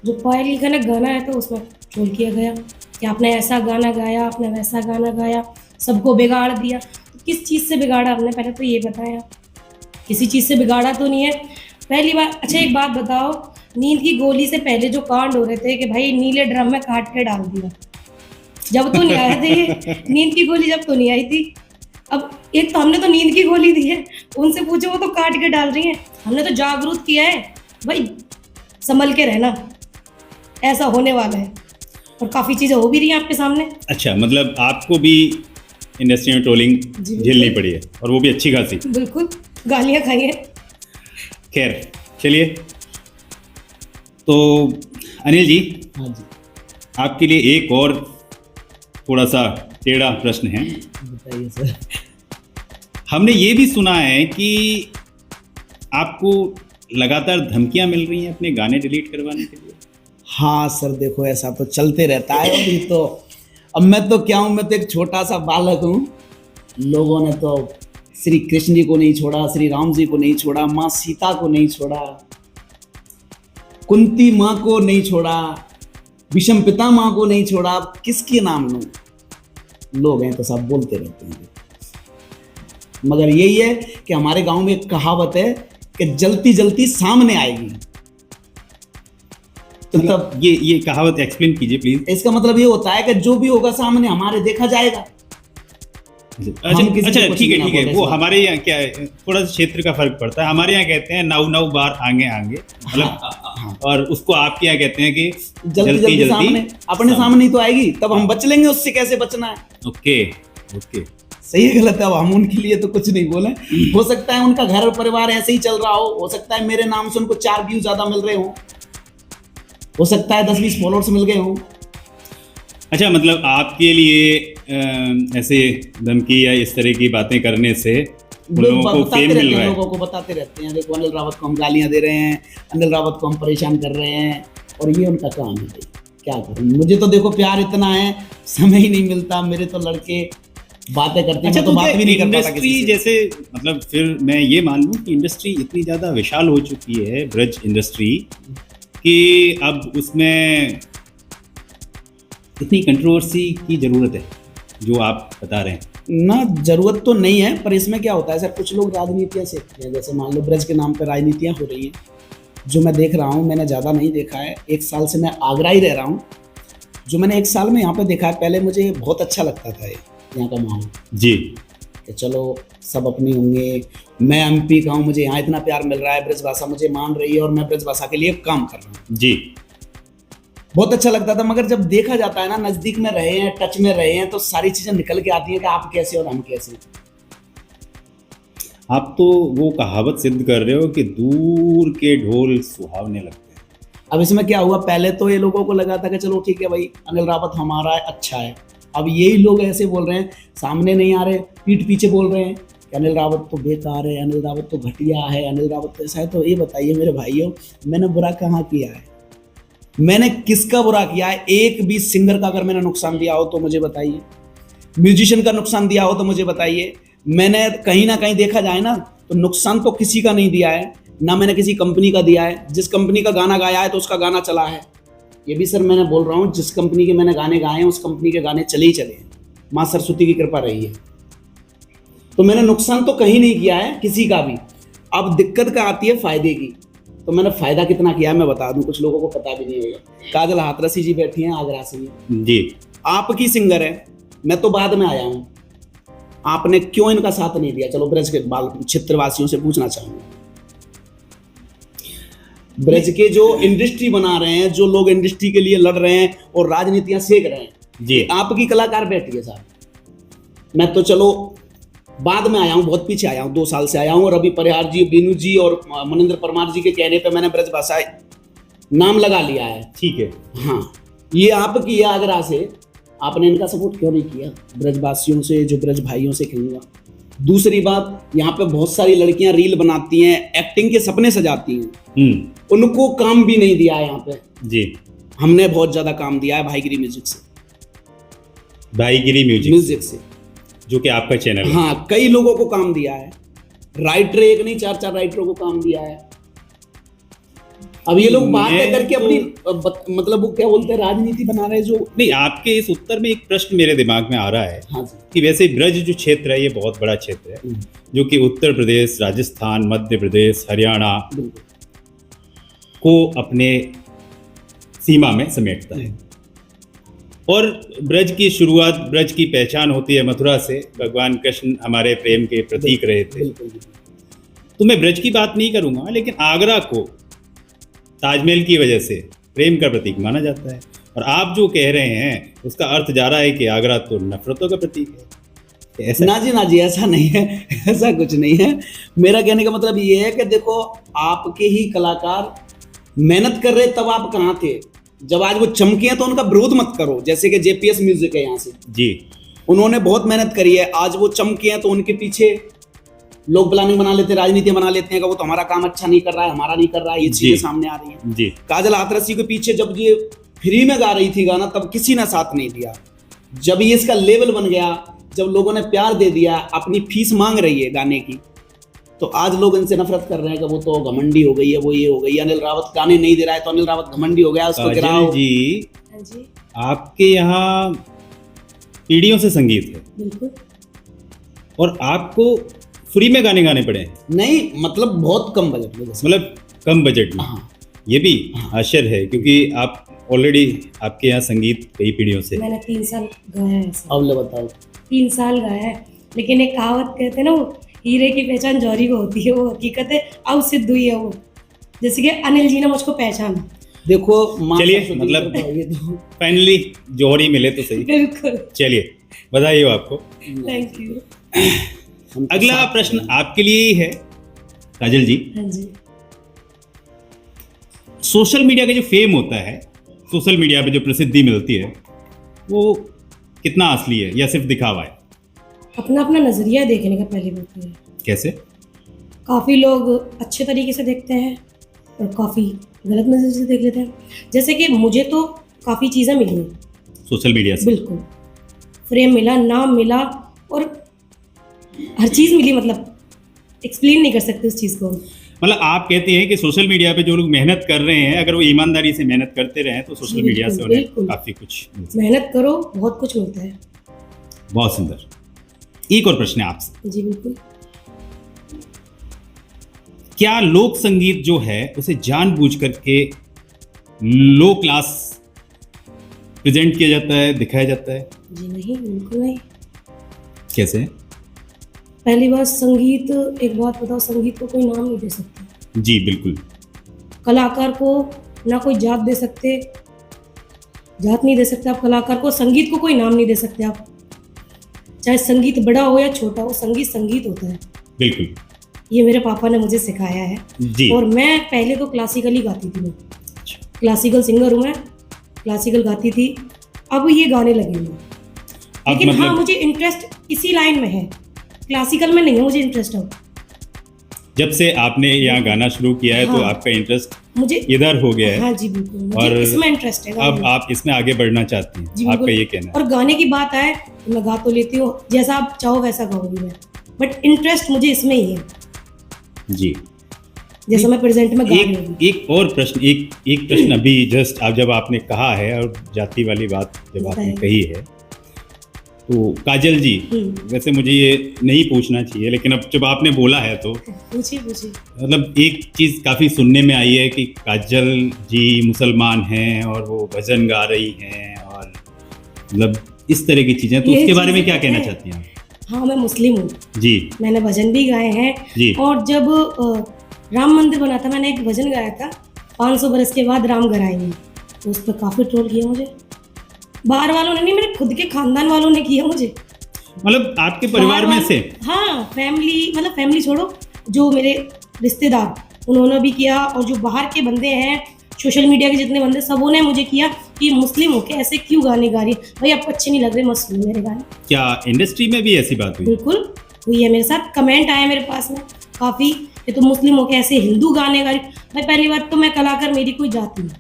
जो पायल की कलर गाना आया था उसमें ट्रोल किया गया कि आपने ऐसा गाना गाया, आपने वैसा गाना गाया, सबको बिगाड़ दिया। तो किस चीज़ से बिगाड़ा आपने, पहले तो ये बताया। किसी चीज़ से बिगाड़ा तो नहीं है, पहली बार। अच्छा एक बात बताओ, नींद की गोली से पहले जो कांड हो रहे थे कि भाई नीले ड्रम में काट के डाल दिया, जब तो नहीं आए थे ये नींद की गोली, जब तो नहीं आई थी। अब एक तो हमने तो नींद की गोली दी है, उनसे पूछो वो तो काट के डाल रही हैं। हमने तो जागरूक किया है भाई, संभल के रहना, ऐसा होने वाला है, और काफ़ी चीज़ें हो भी रही हैं आपके सामने। अच्छा, मतलब आपको भी इंडस्ट्री में ट्रोलिंग जी, झेलनी पड़ी है, और वो भी अच्छी खासी। बिल्कुल, गालियाँ खाई है। खैर चलिए, तो अनिल जी, हाँ जी, आपके लिए एक और थोड़ा सा टेढ़ा प्रश्न है। बताइए सर। हमने ये भी सुना है कि आपको लगातार धमकियां मिल रही हैं अपने गाने डिलीट करवाने के लिए। हाँ सर, देखो ऐसा तो चलते रहता है। अभी तो अब मैं तो क्या हूँ, मैं तो एक छोटा सा बालक हूँ। लोगों ने तो श्री कृष्ण जी को नहीं छोड़ा, श्री राम जी को नहीं छोड़ा, माँ सीता को नहीं छोड़ा, कुंती माँ को नहीं छोड़ा, विषम पिता माँ को नहीं छोड़ा। अब किसके नाम लूं? लोग हैं तो सब बोलते रहते हैं। मगर यही है कि हमारे गांव में एक कहावत है कि जलती जलती सामने आएगी। तो तब ये कहावत एक्सप्लेन कीजिए प्लीज। इसका मतलब ये होता है कि जो भी होगा सामने हमारे देखा जाएगा। हम किसी अच्छा को कुछ ठीक है भी ना ठीक है, बोले वो सर। हमारे यहाँ क्या है, थोड़ा सा क्षेत्र का फर्क पड़ता है। हमारे यहाँ कहते हैं नौ नौ बार आगे आगे, मतलब हाँ। और उसको आपके यहाँ कहते हैं कि जल्दी जल्दी सामने, अपने सामने ही तो आएगी, तब हम बच लेंगे। उससे कैसे बचना है? ओके ओके, सही है गलत है, अब हम उनके लिए तो कुछ नहीं बोले। हो सकता है उनका घर परिवार ऐसे ही चल रहा हो सकता है मेरे नाम से उनको 4 व्यू ज्यादा मिल रहे हो सकता है 10-20 फॉलोअर्स मिल गए हों। अच्छा, मतलब आपके लिए ऐसे धमकी या इस तरह की बातें करने से उन लोग लोगों को बताते फेम रहते मिल हैं, रहा है। लोगों को बताते रहते हैं, देखो अनिल रावत को हम गालियां दे रहे हैं, अनिल रावत को हम परेशान कर रहे हैं, और ये उनका काम है भाई। क्या करूं, मुझे तो देखो प्यार इतना है, समय ही नहीं मिलता। मेरे तो लड़के बातें करते हैं, अच्छा, मैं तो तो बात भी नहीं कर पाता इंडस्ट्री किसी से। जैसे, मतलब फिर मैं ये मान लूं कि इंडस्ट्री इतनी ज़्यादा विशाल हो चुकी है, ब्रज इंडस्ट्री, कि अब उसमें इतनी कंट्रोवर्सी की ज़रूरत है जो आप बता रहे हैं। ना, जरूरत तो नहीं है, पर इसमें क्या होता है सर, कुछ लोग राजनीतियाँ सीखते हैं। जैसे मान लो ब्रज के नाम पर राजनीतियाँ हो रही हैं, जो मैं देख रहा हूँ, मैंने ज़्यादा नहीं देखा है, 1 साल से मैं आगरा ही रह रहा हूँ। जो मैंने 1 साल में यहाँ पे देखा है, पहले मुझे बहुत अच्छा लगता था ये यहाँ का माहौल, जी, कि चलो सब अपने होंगे, मैं एमपी का हूँ, मुझे यहाँ इतना प्यार मिल रहा है, ब्रज भाषा मुझे मान रही है और मैं ब्रज भाषा के लिए काम कर रहा हूँ। जी, बहुत अच्छा लगता था। मगर जब देखा जाता है ना, नज़दीक में रहे हैं, टच में रहे हैं, तो सारी चीज़ें निकल के आती हैं कि आप कैसे और हम कैसे। आप तो वो कहावत सिद्ध कर रहे हो कि दूर के ढोल सुहावने लगते हैं। अब इसमें क्या हुआ, पहले तो ये लोगों को लगा था कि चलो ठीक है भाई, अनिल रावत हमारा है, अच्छा है। अब यही लोग ऐसे बोल रहे हैं, सामने नहीं आ रहे, पीठ पीछे बोल रहे हैं कि अनिल रावत तो बेकार है, अनिल रावत तो घटिया है, अनिल रावत तो ऐसा है। तो ये बताइए मेरे भाइयों, मैंने बुरा कहाँ किया है? मैंने किसका बुरा किया है? एक भी सिंगर का अगर मैंने नुकसान दिया हो तो मुझे बताइए, म्यूजिशियन का नुकसान दिया हो तो मुझे बताइए। मैंने कहीं ना कहीं देखा जाए ना, तो नुकसान तो किसी का नहीं दिया है, ना मैंने किसी कंपनी का दिया है। जिस कंपनी का गाना गाया है तो उसका गाना चला है। ये भी सर मैंने बोल रहा हूँ, जिस कंपनी के मैंने गाने गाए हैं उस कंपनी के गाने चले ही चले हैं, माँ सरस्वती की कृपा रही है। तो मैंने नुकसान तो कहीं नहीं किया है किसी का भी। अब दिक्कत क्या आती है फायदे की, तो मैंने फायदा कितना किया है मैं बता दूं, कुछ लोगों को पता भी नहीं होगा। काजल हाथरसी जी बैठी हैं आगरा से, जी, आपकी सिंगर है, मैं तो बाद में आया हूँ। आपने क्यों इनका साथ नहीं दिया? चलो ब्रज के बाल क्षेत्रवासियों से पूछना चाहूंगा, ब्रज के जो इंडस्ट्री बना रहे हैं, जो लोग इंडस्ट्री के लिए लड़ रहे हैं और राजनीतियां सेक रहे हैं, जी, आपकी कलाकार बैठी है साहब। मैं तो चलो बाद में आया हूँ, बहुत पीछे आया हूँ, 2 साल से आया हूँ। और अभी परिहार जी, बीनू जी और मनिंद्र परमार जी के कहने पे मैंने ब्रज भाषा नाम लगा लिया है। ठीक है। हाँ, ये आपकी है आगरा से, आपने इनका सपोर्ट क्यों नहीं किया? ब्रजवासियों से, जो ब्रज भाइयों से कहूँगा। दूसरी बात, यहाँ पे बहुत सारी लड़कियां रील बनाती हैं, एक्टिंग के सपने सजाती हैं, उनको काम भी नहीं दिया है यहाँ पे। जी, हमने बहुत ज्यादा काम दिया है भाईगिरी म्यूजिक से, भाईगिरी म्यूजिक से, जो कि आपका चैनल है। हाँ, कई लोगों को काम दिया है। राइटर एक नहीं, 4-4 राइटरों को काम दिया है। अब ये लोग बात मैं करके अपनी मतलब वो क्या बोलते हैं, राजनीति बना रहे हैं जो। नहीं, आपके इस उत्तर में एक प्रश्न मेरे दिमाग में आ रहा है। हाँ जी। कि वैसे ब्रज जो क्षेत्र है ये बहुत बड़ा क्षेत्र है, जो कि उत्तर प्रदेश, राजस्थान, मध्य प्रदेश, हरियाणा बिल्कुल। को अपने सीमा में समेटता है। और ब्रज की शुरुआत, ब्रज की पहचान होती है मथुरा से। भगवान कृष्ण हमारे प्रेम के प्रतीक रहे थे। बिल्कुल। तो मैं ब्रज की बात नहीं करूंगा, लेकिन आगरा को ताजमहल की वजह से प्रेम का प्रतीक माना जाता है। और आप जो कह रहे हैं उसका अर्थ जा रहा है कि आगरा तो नफरतों का प्रतीक है। ऐसा ना जी ऐसा नहीं है। ऐसा कुछ नहीं है। मेरा कहने का मतलब ये है कि देखो, आपके ही कलाकार मेहनत कर रहे तब आप कहाँ थे? जब आज वो चमके हैं तो उनका विरोध मत करो। जैसे कि जेपीएस म्यूजिक है यहाँ से, जी उन्होंने बहुत मेहनत करी है, आज वो चमके हैं तो उनके पीछे लोग प्लानिंग बना लेते हैं, राजनीति बना लेते हैं कि वो तो हमारा काम अच्छा नहीं कर रहा है, हमारा नहीं कर रहा है, ये चीजें सामने आ रही हैं। जी काजल हाथरसी के पीछे जब ये फ्री में गा रही थी गाना, तब किसी ने साथ नहीं दिया। जब ये इसका लेवल बन गया, जब लोगों ने प्यार दे दिया, अपनी फीस मांग रही है गाने की, तो आज लोग इनसे नफरत कर रहे हैं कि वो तो घमंडी हो गई है, वो ये हो गई है, अनिल रावत गाने नहीं दे रहा है तो अनिल रावत घमंडी हो गया, उसको गिराओ। जी हाँ जी आपके यहाँ पीढ़ियों से संगीत है बिल्कुल। और आपको फ्री में गाने गाने पड़े हैं, नहीं मतलब बहुत कम बजट में, जैसे मतलब कम बजट में। हाँ ये भी आश्चर्य है क्योंकि आप ऑलरेडी आपके यहाँ संगीत कई पीढ़ियों से। मैंने 3 साल गाया है ऐसा। अब ले बताओ। 3 साल गाया है, लेकिन एक कहावत कहते हैं ना, वो हीरे की पहचान जौहरी को होती है, वो हकीकत है, अब सिद्ध हुई है वो। जैसे कि अनिल जी ने मुझको पहचाना। देखो चलिए, सरस्वती मतलब की कृपा हुई तो फाइनली जौहरी मिले तो सही। बिल्कुल, चलिए बधाई हो आपको। Thank you. हम तो अगला साथ प्रश्न हैं। आपके लिए ही है काजल जी। हाँ जी। सोशल मीडिया का जो फेम होता है, सोशल मीडिया पे जो प्रसिद्धि मिलती है, वो कितना असली है या सिर्फ दिखावा है? अपना अपना नज़रिया देखने का पहली बात तो है। कैसे? काफ़ी लोग अच्छे तरीके से देखते हैं और काफ़ी गलत नज़र से देख लेते हैं। जैसे कि मुझे तो काफ़ी चीज़ें मिली हैं, सोशल मीडिया से? बिल्कुल, फ्रेम मिला, नाम मिला और हर चीज़ मिली, मतलब एक्सप्लेन नहीं कर सकते उस चीज़ को। मतलब आप कहते हैं कि सोशल मीडिया पे जो लोग मेहनत कर रहे हैं, अगर वो ईमानदारी से मेहनत करते रहे तो सोशल बिल्कुल, मीडिया से उन्हें बिल्कुल। काफी कुछ मिल सकता मेहनत करो, बहुत कुछ मिलता है। है। बहुत सुंदर। एक और प्रश्न है आपसे, जी बिल्कुल। क्या लोक संगीत जो है उसे जानबूझ करके लो क्लास प्रेजेंट किया जाता है, दिखाया जाता है? जी नहीं, बिल्कुल नहीं। कैसे? पहली बात, संगीत, एक बात बताओ, संगीत को कोई नाम नहीं दे सकता। जी बिल्कुल। कलाकार को ना कोई जात दे सकते, जात नहीं दे सकते आप कलाकार को। संगीत को कोई नाम नहीं दे सकते आप, चाहे संगीत बड़ा हो या छोटा हो, संगीत संगीत होता है। बिल्कुल। ये मेरे पापा ने मुझे सिखाया है। जी। और मैं पहले तो क्लासिकल ही गाती थी, मैं क्लासिकल सिंगर हूँ, मैं क्लासिकल गाती थी। अब ये गाने लगे हुए, अब लेकिन हाँ मतलब मुझे इंटरेस्ट इसी लाइन में है, क्लासिकल में नहीं है मुझे इंटरेस्ट। अब जब से आपने यहाँ गाना शुरू किया है तो हाँ। आपका इंटरेस्ट मुझे, इधर हो गया है। हाँ जी बिल्कुल, मुझे और इसमें इंटरेस्ट है गाने अब में। आप इसमें आगे बढ़ना चाहती जी हैं, आपका बिल्कुल। ये कहना है? और गाने की बात आए तो मैं गा तो लेती हूँ, जैसा आप चाहो वैसा गाऊंगी मैं, बट इंटरेस्ट मुझे इसमें ही है, जी। जैसा मैं प्रेजेंट में गा रही हूँ। एक और प्रश्न, एक प्रश्न अभी जस्ट आप जब आपने कहा है और जाति वाली बात जब आपने बताइए। कही है, तो काजल जी, वैसे मुझे ये नहीं पूछना चाहिए लेकिन अब जब आपने बोला है तो पूछिए पूछिए। मतलब एक चीज़ काफ़ी सुनने में आई है कि काजल जी मुसलमान हैं और वो भजन गा रही हैं और मतलब इस तरह की चीज़ें, तो ये उसके बारे में चीज़ें क्या कहना हैं। चाहती हैं आप? हाँ मैं मुस्लिम हूँ, जी मैंने भजन भी गाए हैं। जी। और जब राम मंदिर बना था, मैंने एक भजन गाया था, 500 बरस के बाद राम घर आएंगे, तो उस पर काफ़ी ट्रोल किया मुझे। बाहर वालों ने नहीं, मेरे खुद के खानदान वालों ने किया मुझे। मतलब आपके परिवार बाहर में वाले- से? हाँ, फैमिली, मतलब फैमिली छोड़ो, जो मेरे रिश्तेदार उन्होंने भी किया, और जो बाहर के बंदे हैं, सोशल मीडिया के जितने बंदे, सबों ने मुझे किया कि मुस्लिम होके ऐसे क्यों गाने गा रही है भाई, आपको अच्छे नहीं लग रहे, मत सुनो मेरे गाने। क्या इंडस्ट्री में भी ऐसी बात हुई? बिल्कुल हुई है मेरे साथ, कमेंट आए मेरे पास में काफ़ी कि तुम मुस्लिम होके ऐसे हिंदू गाने गा रही। भाई पहली बात तो मैं कलाकार, मेरी कोई जाति नहीं,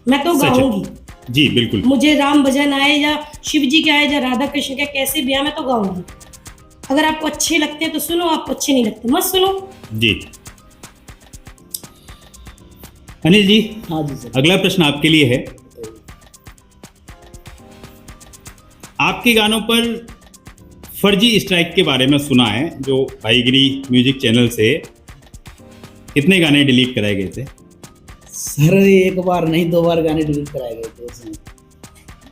मैं तो सच है। गाऊंगी। जी बिल्कुल। मुझे राम भजन आए या शिव जी के आए या राधा कृष्ण के, कैसे भी आए मैं तो गाऊंगी। अगर आपको अच्छे लगते हैं तो सुनो, आपको अच्छे नहीं लगते मत सुनो। जी अनिल जी, हाँ जी सर। अगला प्रश्न आपके लिए है। आपके गानों पर फर्जी स्ट्राइक के बारे में सुना है, जो भाईगिरी म्यूजिक चैनल से कितने गाने डिलीट कराए गए थे? सर एक बार नहीं, 2 बार गाने डिलीट कराए गए थे उसमें।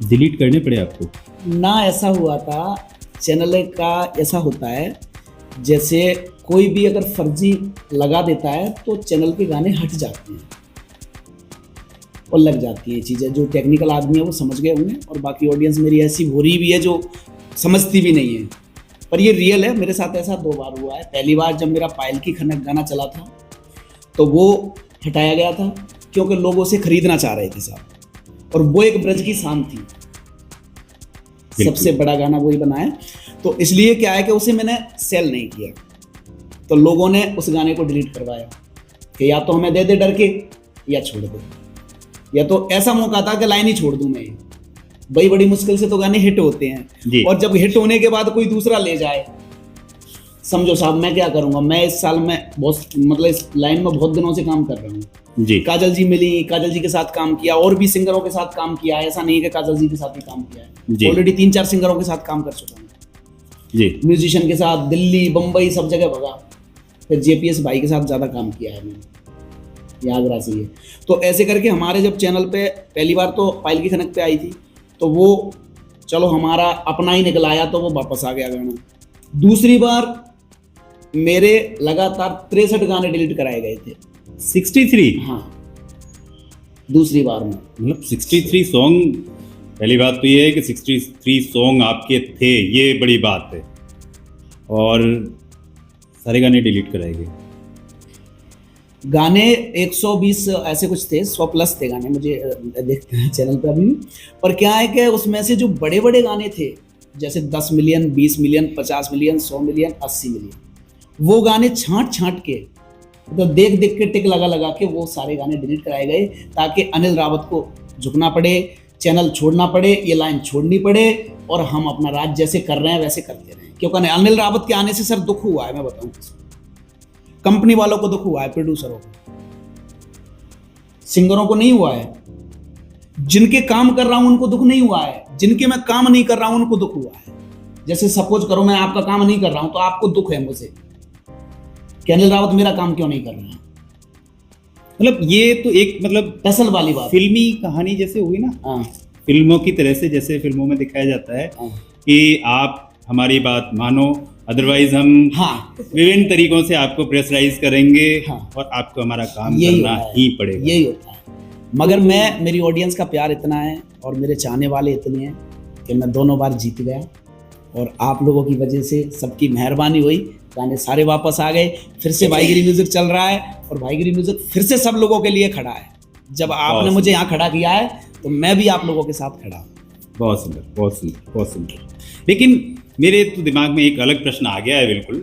डिलीट करने पड़े आपको? ना ऐसा हुआ था, चैनल का ऐसा होता है, जैसे कोई भी अगर फर्जी लगा देता है तो चैनल के गाने हट जाते हैं और लग जाती हैं चीज़ें। जो टेक्निकल आदमी है वो समझ गए होंगे, और बाकी ऑडियंस मेरी ऐसी भोरी भी है जो समझती भी नहीं है। पर ये रियल है, मेरे साथ ऐसा 2 बार हुआ है। पहली बार जब मेरा पायल की खनक गाना चला था तो वो हटाया गया था क्योंकि लोग उसे खरीदना चाह रहे थे साहब, और वो एक ब्रज की शान थी, सबसे बड़ा गाना वही बनाया। तो इसलिए क्या है कि उसे मैंने सेल नहीं किया, तो लोगों ने उस गाने को डिलीट करवाया कि या तो हमें दे दे डर के या छोड़ दे, या तो ऐसा मौका था कि लाइन ही छोड़ दूं मैं। भाई बड़ी मुश्किल से तो गाने हिट होते हैं, और जब हिट होने के बाद कोई दूसरा ले जाए, समझो साहब मैं क्या करूंगा। मैं इस साल में बहुत मतलब इस लाइन में बहुत दिनों से काम कर रहा हूँ जी। काजल जी मिली, काजल जी के साथ काम किया, और भी सिंगरों के साथ काम किया है, ऐसा नहीं है कि काजल जी के साथ ही काम किया है। ऑलरेडी 3-4 सिंगरों के साथ काम कर चुका हूँ जी, म्यूजिशियन के साथ, दिल्ली बम्बई सब जगह भगा। फिर JPS भाई के साथ ज़्यादा काम किया है मैंने, ये आगरा से ही है। तो ऐसे करके हमारे जब चैनल पे पहली बार तो पायल की खनक पे आई थी, तो वो चलो हमारा अपना ही निकल आया, तो वो वापस आ गया गाना। दूसरी बार मेरे लगातार 63 गाने डिलीट कराए गए थे। 63? हाँ, दूसरी बार में। मतलब 63 सॉन्ग, पहली बात तो ये है कि 63 सॉन्ग आपके थे, ये बड़ी बात है, और सारे गाने डिलीट कराए गए। गाने 120 ऐसे कुछ थे, 100 प्लस थे गाने, मुझे देखते हैं चैनल पे अभी। पर क्या है कि उसमें से जो बड़े बड़े गाने थे, जैसे 10 million, 20 million, 50 million, 100 million, 80 million, वो गाने छांट के, तो देख देख के टिक लगा के वो सारे गाने डिलीट कराए गए, ताकि अनिल रावत को झुकना पड़े, चैनल छोड़ना पड़े, ये लाइन छोड़नी पड़े, और हम अपना राज जैसे कर रहे हैं वैसे करते रहें। क्योंकि अनिल रावत के आने से सर दुख हुआ है, मैं बताऊं, कंपनी वालों को दुख हुआ है, प्रोड्यूसरों को, सिंगरों को नहीं हुआ है। जिनके काम कर रहा हूं उनको दुख नहीं हुआ है, जिनके मैं काम नहीं कर रहा हूं उनको दुख हुआ है। जैसे सपोज करो मैं आपका काम नहीं कर रहा हूं, तो आपको दुख है मुझे कि अनिल रावत मेरा काम क्यों नहीं कर रहा है। मतलब ये तो एक मतलब टसल वाली बात, फिल्मी कहानी जैसे हुई ना। हाँ, फिल्मों की तरह से, जैसे फिल्मों में दिखाया जाता है कि आप हमारी बात मानो, अदरवाइज हम विभिन्न तरीकों से आपको प्रेशराइज करेंगे, और आपको हमारा काम करना ही पड़ेगा। यही होता है। मगर मेरी ऑडियंस का प्यार इतना है और मेरे चाहने वाले इतने हैं कि मैं दोनों बार जीत गया, और आप लोगों की वजह से, सबकी मेहरबानी हुई, गाने सारे वापस आ गए। फिर से भाईगिरी म्यूजिक चल रहा है, और भाईगिरी म्यूजिक फिर से सब लोगों के लिए खड़ा है। जब आपने मुझे यहाँ खड़ा किया है, तो मैं भी आप लोगों के साथ खड़ा हूँ। बहुत सुंदर, बहुत सुंदर, बहुत सुंदर। लेकिन मेरे तो दिमाग में एक अलग प्रश्न आ गया है बिल्कुल।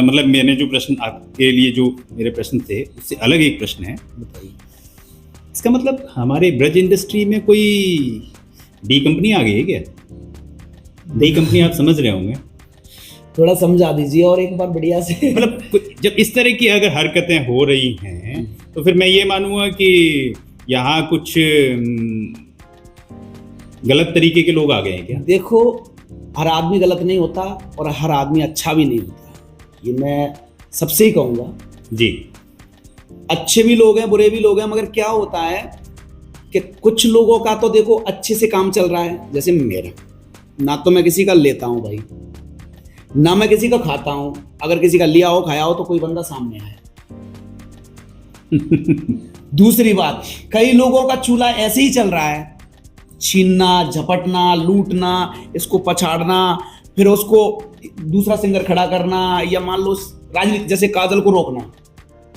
मतलब मैंने जो प्रश्न आपके लिए, जो मेरे प्रश्न थे, उससे अलग एक प्रश्न है। बताइए। इसका मतलब हमारे ब्रज इंडस्ट्री में कोई डी कंपनी आ गई है क्या? डी कंपनी आप समझ रहे होंगे, थोड़ा समझा दीजिए और एक बार बढ़िया से। मतलब जब इस तरह की अगर हरकतें हो रही हैं, तो फिर मैं ये मानूंगा कि यहाँ कुछ गलत तरीके के लोग आ गए हैं क्या? देखो, हर आदमी गलत नहीं होता और हर आदमी अच्छा भी नहीं होता, ये मैं सबसे ही कहूँगा जी। अच्छे भी लोग हैं, बुरे भी लोग हैं, मगर क्या होता है कि कुछ लोगों का तो देखो अच्छे से काम चल रहा है। जैसे मेरा, ना तो मैं किसी का लेता हूँ भाई, ना मैं किसी का खाता हूँ। अगर किसी का लिया हो, खाया हो, तो कोई बंदा सामने आए। दूसरी बात, कई लोगों का चूल्हा ऐसे ही चल रहा है, छीनना, झपटना, लूटना, इसको पछाड़ना, फिर उसको दूसरा सिंगर खड़ा करना, या मान लो राजनीति, जैसे काजल को रोकना।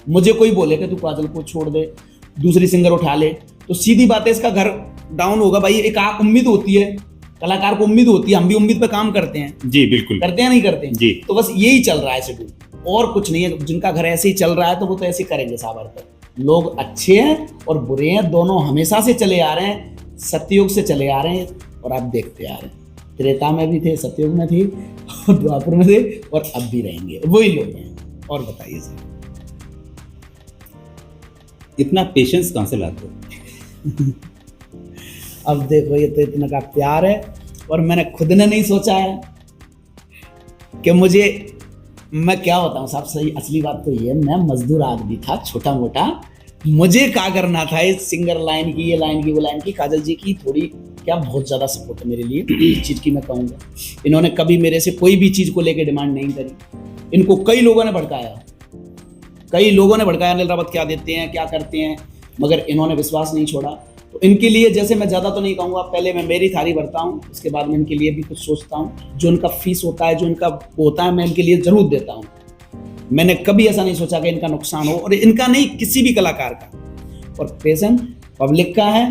मुझे कोई बोले कि तू काजल को छोड़ दे, दूसरी सिंगर उठा ले, तो सीधी बात है इसका घर डाउन होगा भाई। एक आप उम्मीद होती है, कलाकार को उम्मीद होती है, हम भी उम्मीद पे काम करते हैं जी, बिल्कुल करते हैं, नहीं करते हैं जी। तो बस यही चल रहा है शेड्यूल, और कुछ नहीं है। जिनका घर ऐसे ही चल रहा है तो वो तो ऐसे करेंगे साबर तक। लोग अच्छे हैं और बुरे हैं, दोनों हमेशा से चले आ रहे हैं, सतयुग से चले आ रहे हैं, और आप देखते आ रहे हैं। त्रेता में भी थे, सतयुग में थे, और द्वापर में थे, और अब भी रहेंगे, वही लोग हैं। और बताइए सर, इतना पेशेंस कहाँ से लाते हो? अब देखो, ये तो इतना का प्यार है, और मैंने खुद ने नहीं सोचा है कि मुझे, मैं क्या बताऊं साहब, सही असली बात तो ये है, मैं मजदूर आदमी था, छोटा मोटा। मुझे क्या करना था इस सिंगर लाइन की, ये लाइन की, वो लाइन की। काजल जी की थोड़ी क्या बहुत ज़्यादा सपोर्ट है मेरे लिए, इस चीज़ की मैं कहूँगा। इन्होंने कभी मेरे से कोई भी चीज़ को लेकर डिमांड नहीं करी। इनको कई लोगों ने भड़काया, अनिल रावत क्या देते हैं, क्या करते हैं, मगर इन्होंने विश्वास नहीं छोड़ा। तो इनके लिए जैसे मैं ज़्यादा तो नहीं कहूँगा, पहले मैं मेरी थाली भरता हूँ, उसके बाद मैं इनके लिए भी कुछ सोचता हूँ। जो इनका फीस होता है, जो इनका होता है, मैं इनके लिए ज़रूर देता हूँ। मैंने कभी ऐसा नहीं सोचा कि इनका नुकसान हो, और इनका नहीं, किसी भी कलाकार का। और पैशन पब्लिक का है।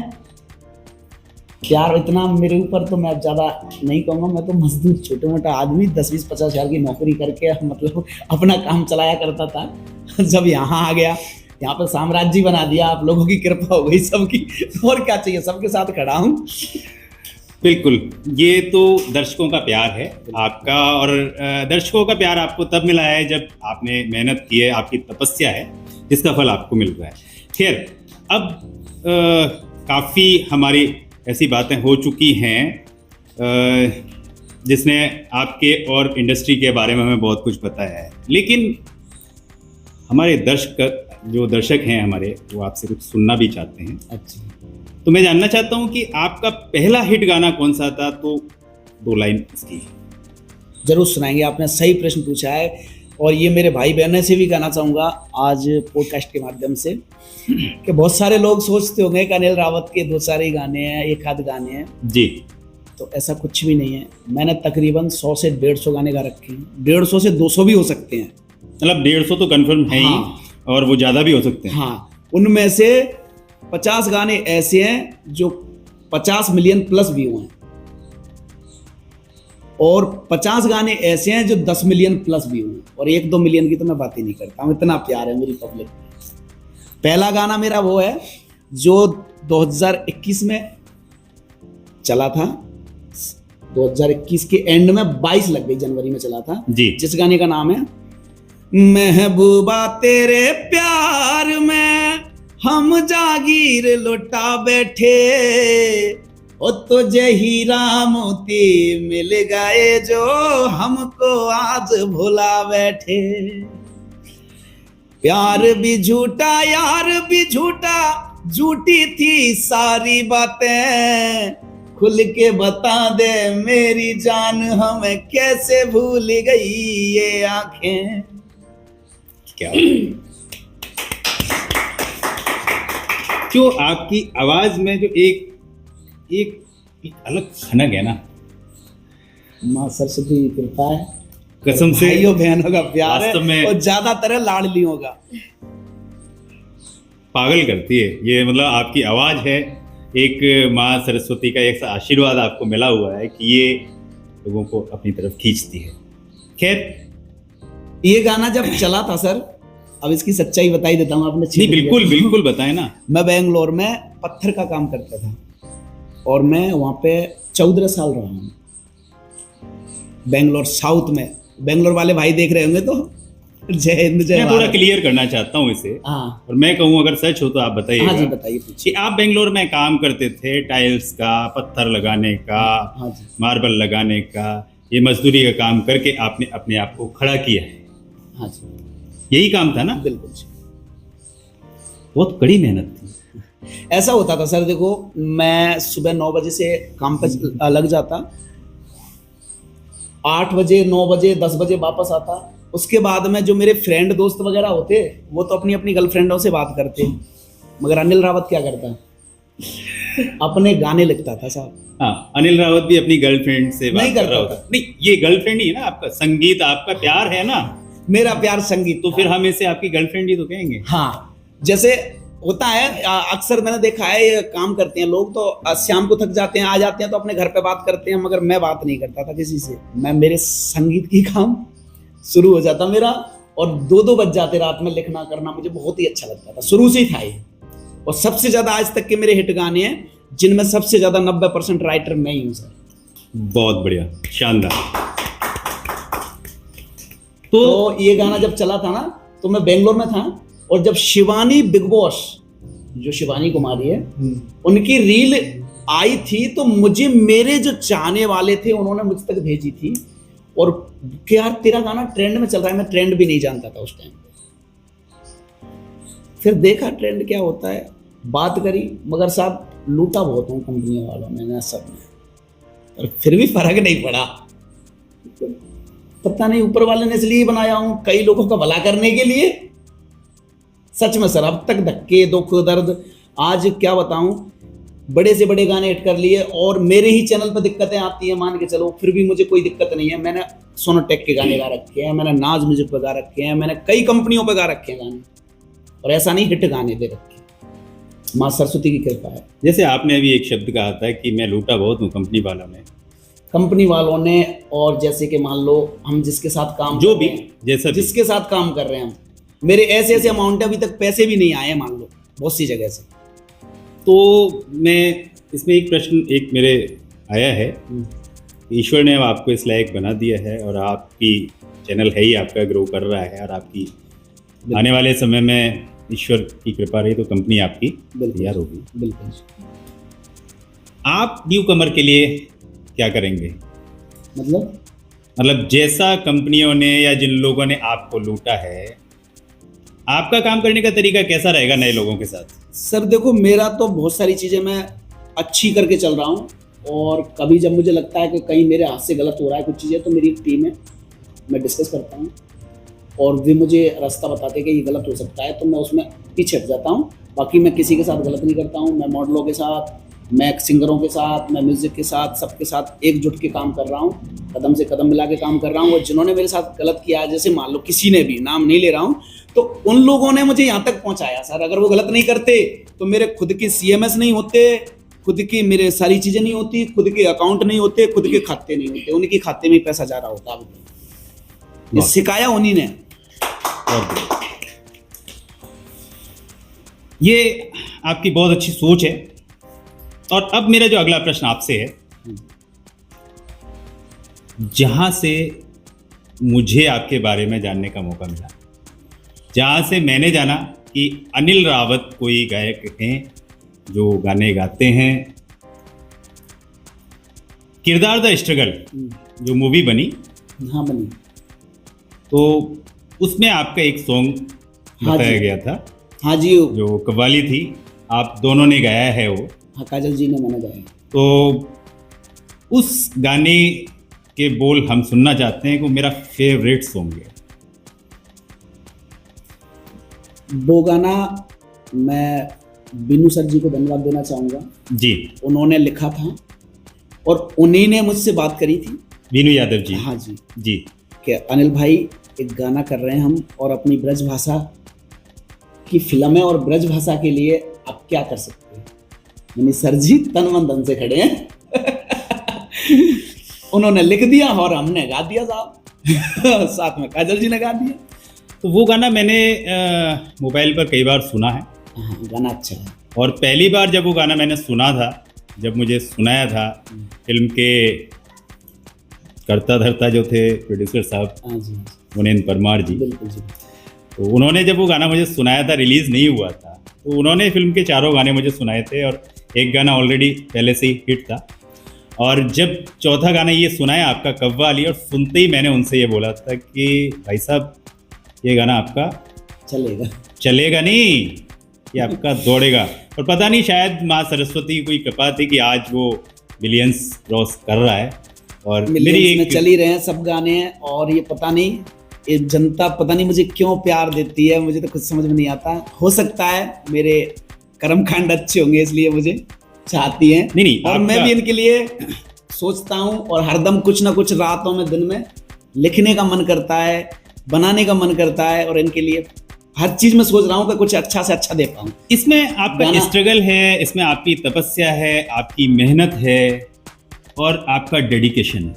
प्यार इतना मेरे ऊपर तो मैं ज़्यादा नहीं कहूँगा, मैं तो मजदूर छोटे मोटा आदमी 10-20-50 हज़ार की नौकरी करके मतलब अपना काम चलाया करता था। जब यहाँ आ गया, यहाँ पर साम्राज्य बना दिया, आप लोगों की कृपा हो गई सबकी, और क्या चाहिए, सबके साथ खड़ा हूँ। बिल्कुल, ये तो दर्शकों का प्यार है आपका, और दर्शकों का प्यार आपको तब मिला है जब आपने मेहनत की है, आपकी तपस्या है, जिसका फल आपको मिल रहा है। खैर, अब काफ़ी हमारी ऐसी बातें हो चुकी हैं जिसने आपके और इंडस्ट्री के बारे में हमें बहुत कुछ बताया है, लेकिन हमारे दर्शक हैं हमारे, वो आपसे कुछ सुनना भी चाहते हैं। अच्छा, तो मैं जानना चाहता हूँ कि आपका पहला हिट गाना कौन सा था, तो 2 लाइन इसकी। जरूर सुनाएंगे, आपने सही प्रश्न पूछा है। और ये मेरे भाई बहनों से भी कहना चाहूँगा आज पॉडकास्ट के माध्यम से कि बहुत सारे लोग सोचते होंगे कि अनिल रावत के 2 सारे गाने हैं, 1 आध गाने हैं जी। तो ऐसा कुछ भी नहीं है। मैंने तकरीबन 100 से 150 गाने गा रखे हैं। 150 से 200 भी हो सकते हैं। मतलब 150 तो कंफर्म है ही। हाँ। और वो ज़्यादा भी हो सकते हैं। हाँ, उनमें से 50 गाने ऐसे हैं जो 50 मिलियन प्लस व्यू हैं, और 50 गाने ऐसे हैं जो 10 मिलियन प्लस व्यू हैं, और 1-2 मिलियन की तो मैं बात ही नहीं करता हूँ। इतना प्यार है मेरी पब्लिक में। पहला गाना मेरा वो है जो 2021 में चला था, 2021 के एंड में 22 लग गई, जनवरी में चला था जी। जिस गाने का नाम है महबूबा तेरे प्यार में हम जागीर लुटा बैठे, ओ तुझे हीरा मोती मिल गए जो हमको आज भुला बैठे। प्यार भी झूठा यार भी झूठा, झूठी थी सारी बातें, खुल के बता दे मेरी जान हमें कैसे भूल गई ये आंखें। क्या क्यों आपकी आवाज में जो एक अलग खनक है ना, माँ सरस्वती की कृपा है, कसम से भाइयों बहनों का प्यार है, वास्तव में और ज्यादातर लाडलियों का। पागल करती है ये। मतलब आपकी आवाज है, एक माँ सरस्वती का एक आशीर्वाद आपको मिला हुआ है कि ये लोगों को अपनी तरफ खींचती है। खैर, ये गाना जब चला था सर, अब इसकी सच्चाई बताई देता हूँ आपने। नहीं, बिल्कुल बिल्कुल बताएं ना। मैं बेंगलोर में पत्थर का काम करता था, और मैं वहाँ पे 14 साल रहा हूँ, बेंगलोर साउथ में। बेंगलोर वाले भाई देख रहे होंगे तो जय हिंद जय मैं भारत। थोड़ा क्लियर करना चाहता हूँ इसे। हाँ और मैं कहूँ अगर सच हो तो आप बताइए। हाँ जी, बताइए पूछिए। कि आप बेंगलोर में काम करते थे, टाइल्स का, पत्थर लगाने का, हाँ जी, मार्बल लगाने का, ये मजदूरी का काम करके आपने अपने आप को खड़ा किया है। हाँ जी, यही काम था ना? बिल्कुल जी। बहुत कड़ी मेहनत थी। ऐसा होता था सर, देखो मैं सुबह 9 बजे से काम पे लग जाता, 8 बजे 9 बजे 10 बजे वापस आता। उसके बाद में जो मेरे फ्रेंड दोस्त वगैरह होते वो तो अपनी अपनी गर्लफ्रेंडों से बात करते, मगर अनिल रावत क्या करता, अपने गाने लिखता था साहब। हाँ, अनिल रावत भी अपनी गर्लफ्रेंड से बात नहीं कर करता रहा होता। था। नहीं, ये गर्लफ्रेंड ही है ना आपका, संगीत आपका प्यार है ना, मेरा प्यार संगीत। तो फिर हम इसे आपकी गर्लफ्रेंड ही तो कहेंगे। हाँ, जैसे होता है अक्सर मैंने देखा है, ये काम करते हैं लोग तो शाम को थक जाते हैं, आ जाते हैं तो अपने घर पे बात करते हैं, मगर मैं बात नहीं करता था किसी से। मैं मेरे संगीत की काम शुरू हो जाता मेरा, और 2-2 बज जाते रात में लिखना करना, मुझे बहुत ही अच्छा लगता था, शुरू से ही था ये। और सबसे ज्यादा आज तक के मेरे हिट गाने हैं जिनमें सबसे ज्यादा 90% राइटर मैं ही हूँ सर। बहुत बढ़िया, शानदार। तो ये गाना जब चला था ना, तो मैं बेंगलोर में था, और जब शिवानी बिग बॉस, जो शिवानी कुमारी है, उनकी रील आई थी, तो मुझे मेरे जो चाहने वाले थे उन्होंने मुझ तक भेजी थी, और कि यार तेरा गाना ट्रेंड में चल रहा है। मैं ट्रेंड भी नहीं जानता था उस टाइम। फिर देखा ट्रेंड क्या होता है, बात करी, मगर साहब लूटा बहुत हूँ कंपनियों वालों ने ना सब में, पर फिर भी फर्क नहीं पड़ा। पता नहीं ऊपर वाले ने इसलिए बनाया हूँ कई लोगों का भला करने के लिए। सच में सर, अब तक धक्के दुख दर्द, आज क्या बताऊं, बड़े से बड़े गाने हिट कर लिए, और मेरे ही चैनल पर दिक्कतें आती हैं मान के चलो, फिर भी मुझे कोई दिक्कत नहीं है। मैंने सोनोटेक के गाने गा रखे हैं, मैंने नाज म्यूजिक पे गा रखे हैं, मैंने कई कंपनियों पे गा रखे हैं गाने, और ऐसा नहीं हिट गाने दे रखे हैं। माँ सरस्वती की कृपा है। जैसे आपने अभी एक शब्द कहा था कि मैं लूटा बहुत हूँ कंपनी वालों ने, कंपनी वालों ने, और जैसे कि मान लो हम जिसके साथ काम जो कर भी रहे हैं, जैसा भी। जिसके साथ काम कर रहे हैं हम, मेरे ऐसे ऐसे अमाउंट अभी तक पैसे भी नहीं आए मान लो बहुत सी जगह से। तो मैं इसमें एक प्रश्न एक मेरे आया है, ईश्वर ने आपको इस लायक बना दिया है और आपकी चैनल है ही आपका ग्रो कर रहा है, और आपकी आने वाले समय में ईश्वर की कृपा रही तो कंपनी आपकी तैयार होगी। बिल्कुल। आप न्यू कमर के लिए क्या करेंगे? मतलब जैसा कंपनियों ने या जिन लोगों ने आपको लूटा है, आपका काम करने का तरीका कैसा रहेगा नए लोगों के साथ? सर देखो, मेरा तो बहुत सारी चीज़ें मैं अच्छी करके चल रहा हूँ, और कभी जब मुझे लगता है कि कहीं मेरे हाथ से गलत हो रहा है कुछ चीज़ें, तो मेरी एक टीम है, मैं डिस्कस करता हूँ और वे मुझे रास्ता बताते हैं कि ये गलत हो सकता है, तो मैं उसमें पीछे हट जाता हूँ। बाकी मैं किसी के साथ गलत नहीं करता हूँ। मैं मॉडलों के साथ, मैं सिंगरों के साथ, मैं म्यूज़िक के साथ, सबके साथ एकजुट के काम कर रहा हूँ, कदम से कदम मिला के काम कर रहा हूँ। और जिन्होंने मेरे साथ गलत किया, जैसे मान लो किसी ने भी, नाम नहीं ले रहा हूँ, तो उन लोगों ने मुझे यहाँ तक पहुँचाया सर। अगर वो गलत नहीं करते तो मेरे खुद के CMS नहीं होते, खुद की मेरे सारी चीज़ें नहीं होती, खुद के अकाउंट नहीं होते, खुद के खाते नहीं होते, उनके खाते में पैसा जा रहा होता। ये सिखाया उन्हीं ने। ये आपकी बहुत अच्छी सोच है। और अब मेरा जो अगला प्रश्न आपसे है, जहां से मुझे आपके बारे में जानने का मौका मिला, जहां से मैंने जाना कि अनिल रावत कोई गायक हैं जो गाने गाते हैं, किरदार द स्ट्रगल जो मूवी बनी, हाँ बनी, तो उसमें आपका एक सॉन्ग बताया गया था, हाँ जी, जो कव्वाली थी, आप दोनों ने गाया है वो। हाँ, काजल जी ने मैंने गाया। तो उस गाने के बोल हम सुनना चाहते हैं, वो मेरा फेवरेट सॉन्ग है। वो गाना मैं बिनू सर जी को धन्यवाद देना चाहूँगा जी। उन्होंने लिखा था और उन्हीं ने मुझसे बात करी थी, बीनू यादव जी। हाँ जी जी। कि अनिल भाई एक गाना कर रहे हैं हम, और अपनी ब्रज भाषा की फिल्म है, और ब्रज भाषा के लिए आप क्या कर सकते हैं। मैंने सर जी तन मन धन से खड़े हैं उन्होंने लिख दिया और हमने गा दिया साहब साथ में काजल जी ने गा दिया। तो वो गाना मैंने मोबाइल पर कई बार सुना है। हाँ, गाना अच्छा है। और पहली बार जब वो गाना मैंने सुना था, जब मुझे सुनाया था फिल्म के करता धरता जो थे प्रोड्यूसर साहब, हाँ जी, मुनीन परमार जी, बिल्कुल जी। तो उन्होंने जब वो गाना मुझे सुनाया था, रिलीज़ नहीं हुआ था, तो उन्होंने फिल्म के चारों गाने मुझे सुनाए थे, और एक गाना ऑलरेडी पहले से ही हिट था। और जब चौथा गाना ये सुनाया आपका कव्वाली, और सुनते ही मैंने उनसे ये बोला था कि भाई साहब ये गाना आपका चलेगा नहीं, ये आपका दौड़ेगा। और पता नहीं, शायद माँ सरस्वती की कोई कृपा थी कि आज वो मिलियंस क्रॉस कर रहा है, और मेरी में चल ही रहे हैं सब गाने हैं। और ये पता नहीं, ये जनता पता नहीं मुझे क्यों प्यार देती है, मुझे तो कुछ समझ में नहीं आता। हो सकता है मेरे कर्मकांड अच्छे होंगे इसलिए मुझे चाहती हैं। नहीं, और मैं भी इनके लिए सोचता हूँ, और हरदम कुछ ना कुछ रातों में, दिन में लिखने का मन करता है, बनाने का मन करता है, और इनके लिए हर चीज में सोच रहा हूँ कि कुछ अच्छा से अच्छा दे पाऊँ। इसमें आपका स्ट्रगल है, इसमें आपकी तपस्या है, आपकी मेहनत है, और आपका डेडिकेशन है।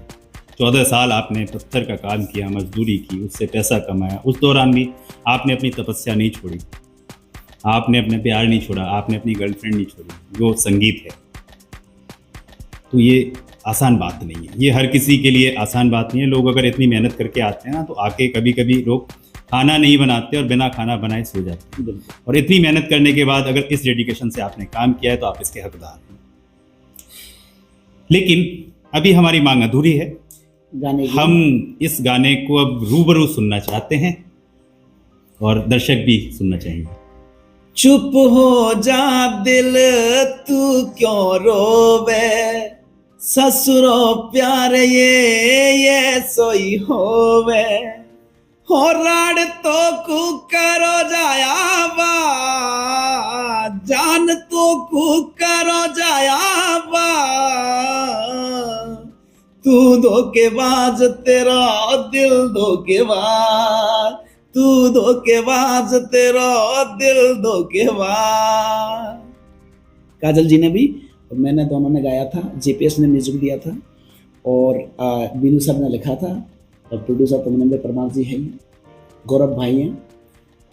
14 साल आपने पत्थर का काम किया, मजदूरी की, उससे पैसा कमाया। उस दौरान भी आपने अपनी तपस्या नहीं छोड़ी, आपने अपने प्यार नहीं छोड़ा, आपने अपनी गर्लफ्रेंड नहीं छोड़ी, जो संगीत है। तो ये आसान बात नहीं है, ये हर किसी के लिए आसान बात नहीं है। लोग अगर इतनी मेहनत करके आते हैं ना, तो आके कभी कभी लोग खाना नहीं बनाते और बिना खाना बनाए सो जाते हैं। और इतनी मेहनत करने के बाद अगर इस डेडिकेशन से आपने काम किया है, तो आप इसके हकदार हैं। लेकिन अभी हमारी मांग अधूरी है, हम इस गाने को अब रूबरू सुनना चाहते हैं, और दर्शक भी सुनना चाहेंगे। चुप हो जा दिल तू क्यों रोवे, ससुरो प्यार ये सोई होवे, हो राड तो कु करो जाया जान तो करो जाया बा, तू धोखेबाज तेरा दिल धोखेबाज, तू धोखेबाज तेरा दिल धोखेबाज। काजल जी ने भी और मैंने दोनों ने गाया था, जेपीएस ने म्यूजिक दिया था और बीनू सर ने लिखा था और प्रोड्यूसर तमनंदे परमार जी हैं, गौरव भाई हैं,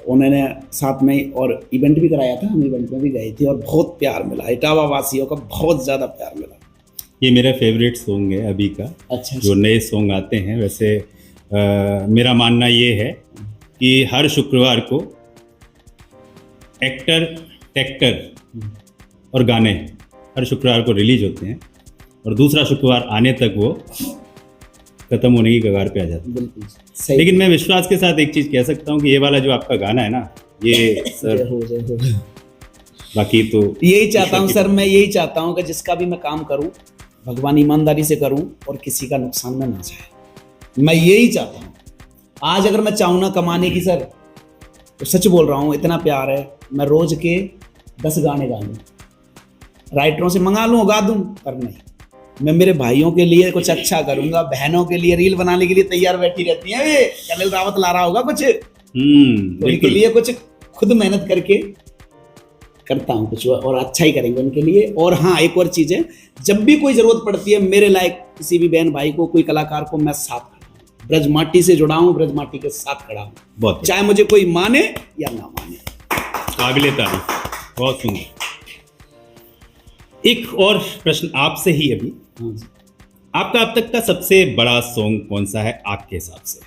उन्होंने साथ में और इवेंट भी कराया था, हम इवेंट में भी गए थे और बहुत प्यार मिला, इटावा वासियों का बहुत ज़्यादा प्यार मिला। ये मेरा फेवरेट सॉन्ग है अभी का। अच्छा, जो नए सॉन्ग आते हैं वैसे मेरा मानना ये है कि हर शुक्रवार को एक्टर टेक्टर और गाने हर शुक्रवार को रिलीज होते हैं और दूसरा शुक्रवार आने तक वो खत्म होने की कगार पे आ जाते हैं। बिल्कुल सही। लेकिन मैं विश्वास के साथ एक चीज़ कह सकता हूँ कि ये वाला जो आपका गाना है ना, ये सर हो। बाकी तो यही चाहता हूँ सर, मैं यही चाहता हूँ कि जिसका भी मैं काम करूँ भगवान ईमानदारी से करूँ और किसी का नुकसान में ना जाए, मैं यही चाहता हूँ। आज अगर मैं चाहूँ ना कमाने की सर, तो सच बोल रहा हूँ, इतना प्यार है, मैं रोज के 10 गाने गा लूँ, राइटरों से मंगा लूँ, गा दूँ, पर नहीं, मैं मेरे भाइयों के लिए कुछ अच्छा करूँगा, बहनों के लिए रील बनाने के लिए तैयार बैठी रहती है, वे कनिल रावत ला रहा होगा कुछ, उनके लिए कुछ खुद मेहनत करके करता हूँ कुछ और अच्छा ही करेंगे उनके लिए। और हाँ, एक और चीज़ है, जब भी कोई ज़रूरत पड़ती है मेरे लायक किसी भी बहन भाई को, कोई कलाकार को, मैं साथ खड़ा हूँ, ब्रज माटी से जुड़ा हूँ, ब्रज माटी के साथ खड़ा हूँ, बहुत चाहे मुझे कोई माने या ना माने। काबिले तारीफ, बहुत सुंदर। एक और प्रश्न आपसे ही अभी, हाँ जी। आपका अब तक का सबसे बड़ा सॉन्ग कौन सा है आपके हिसाब से?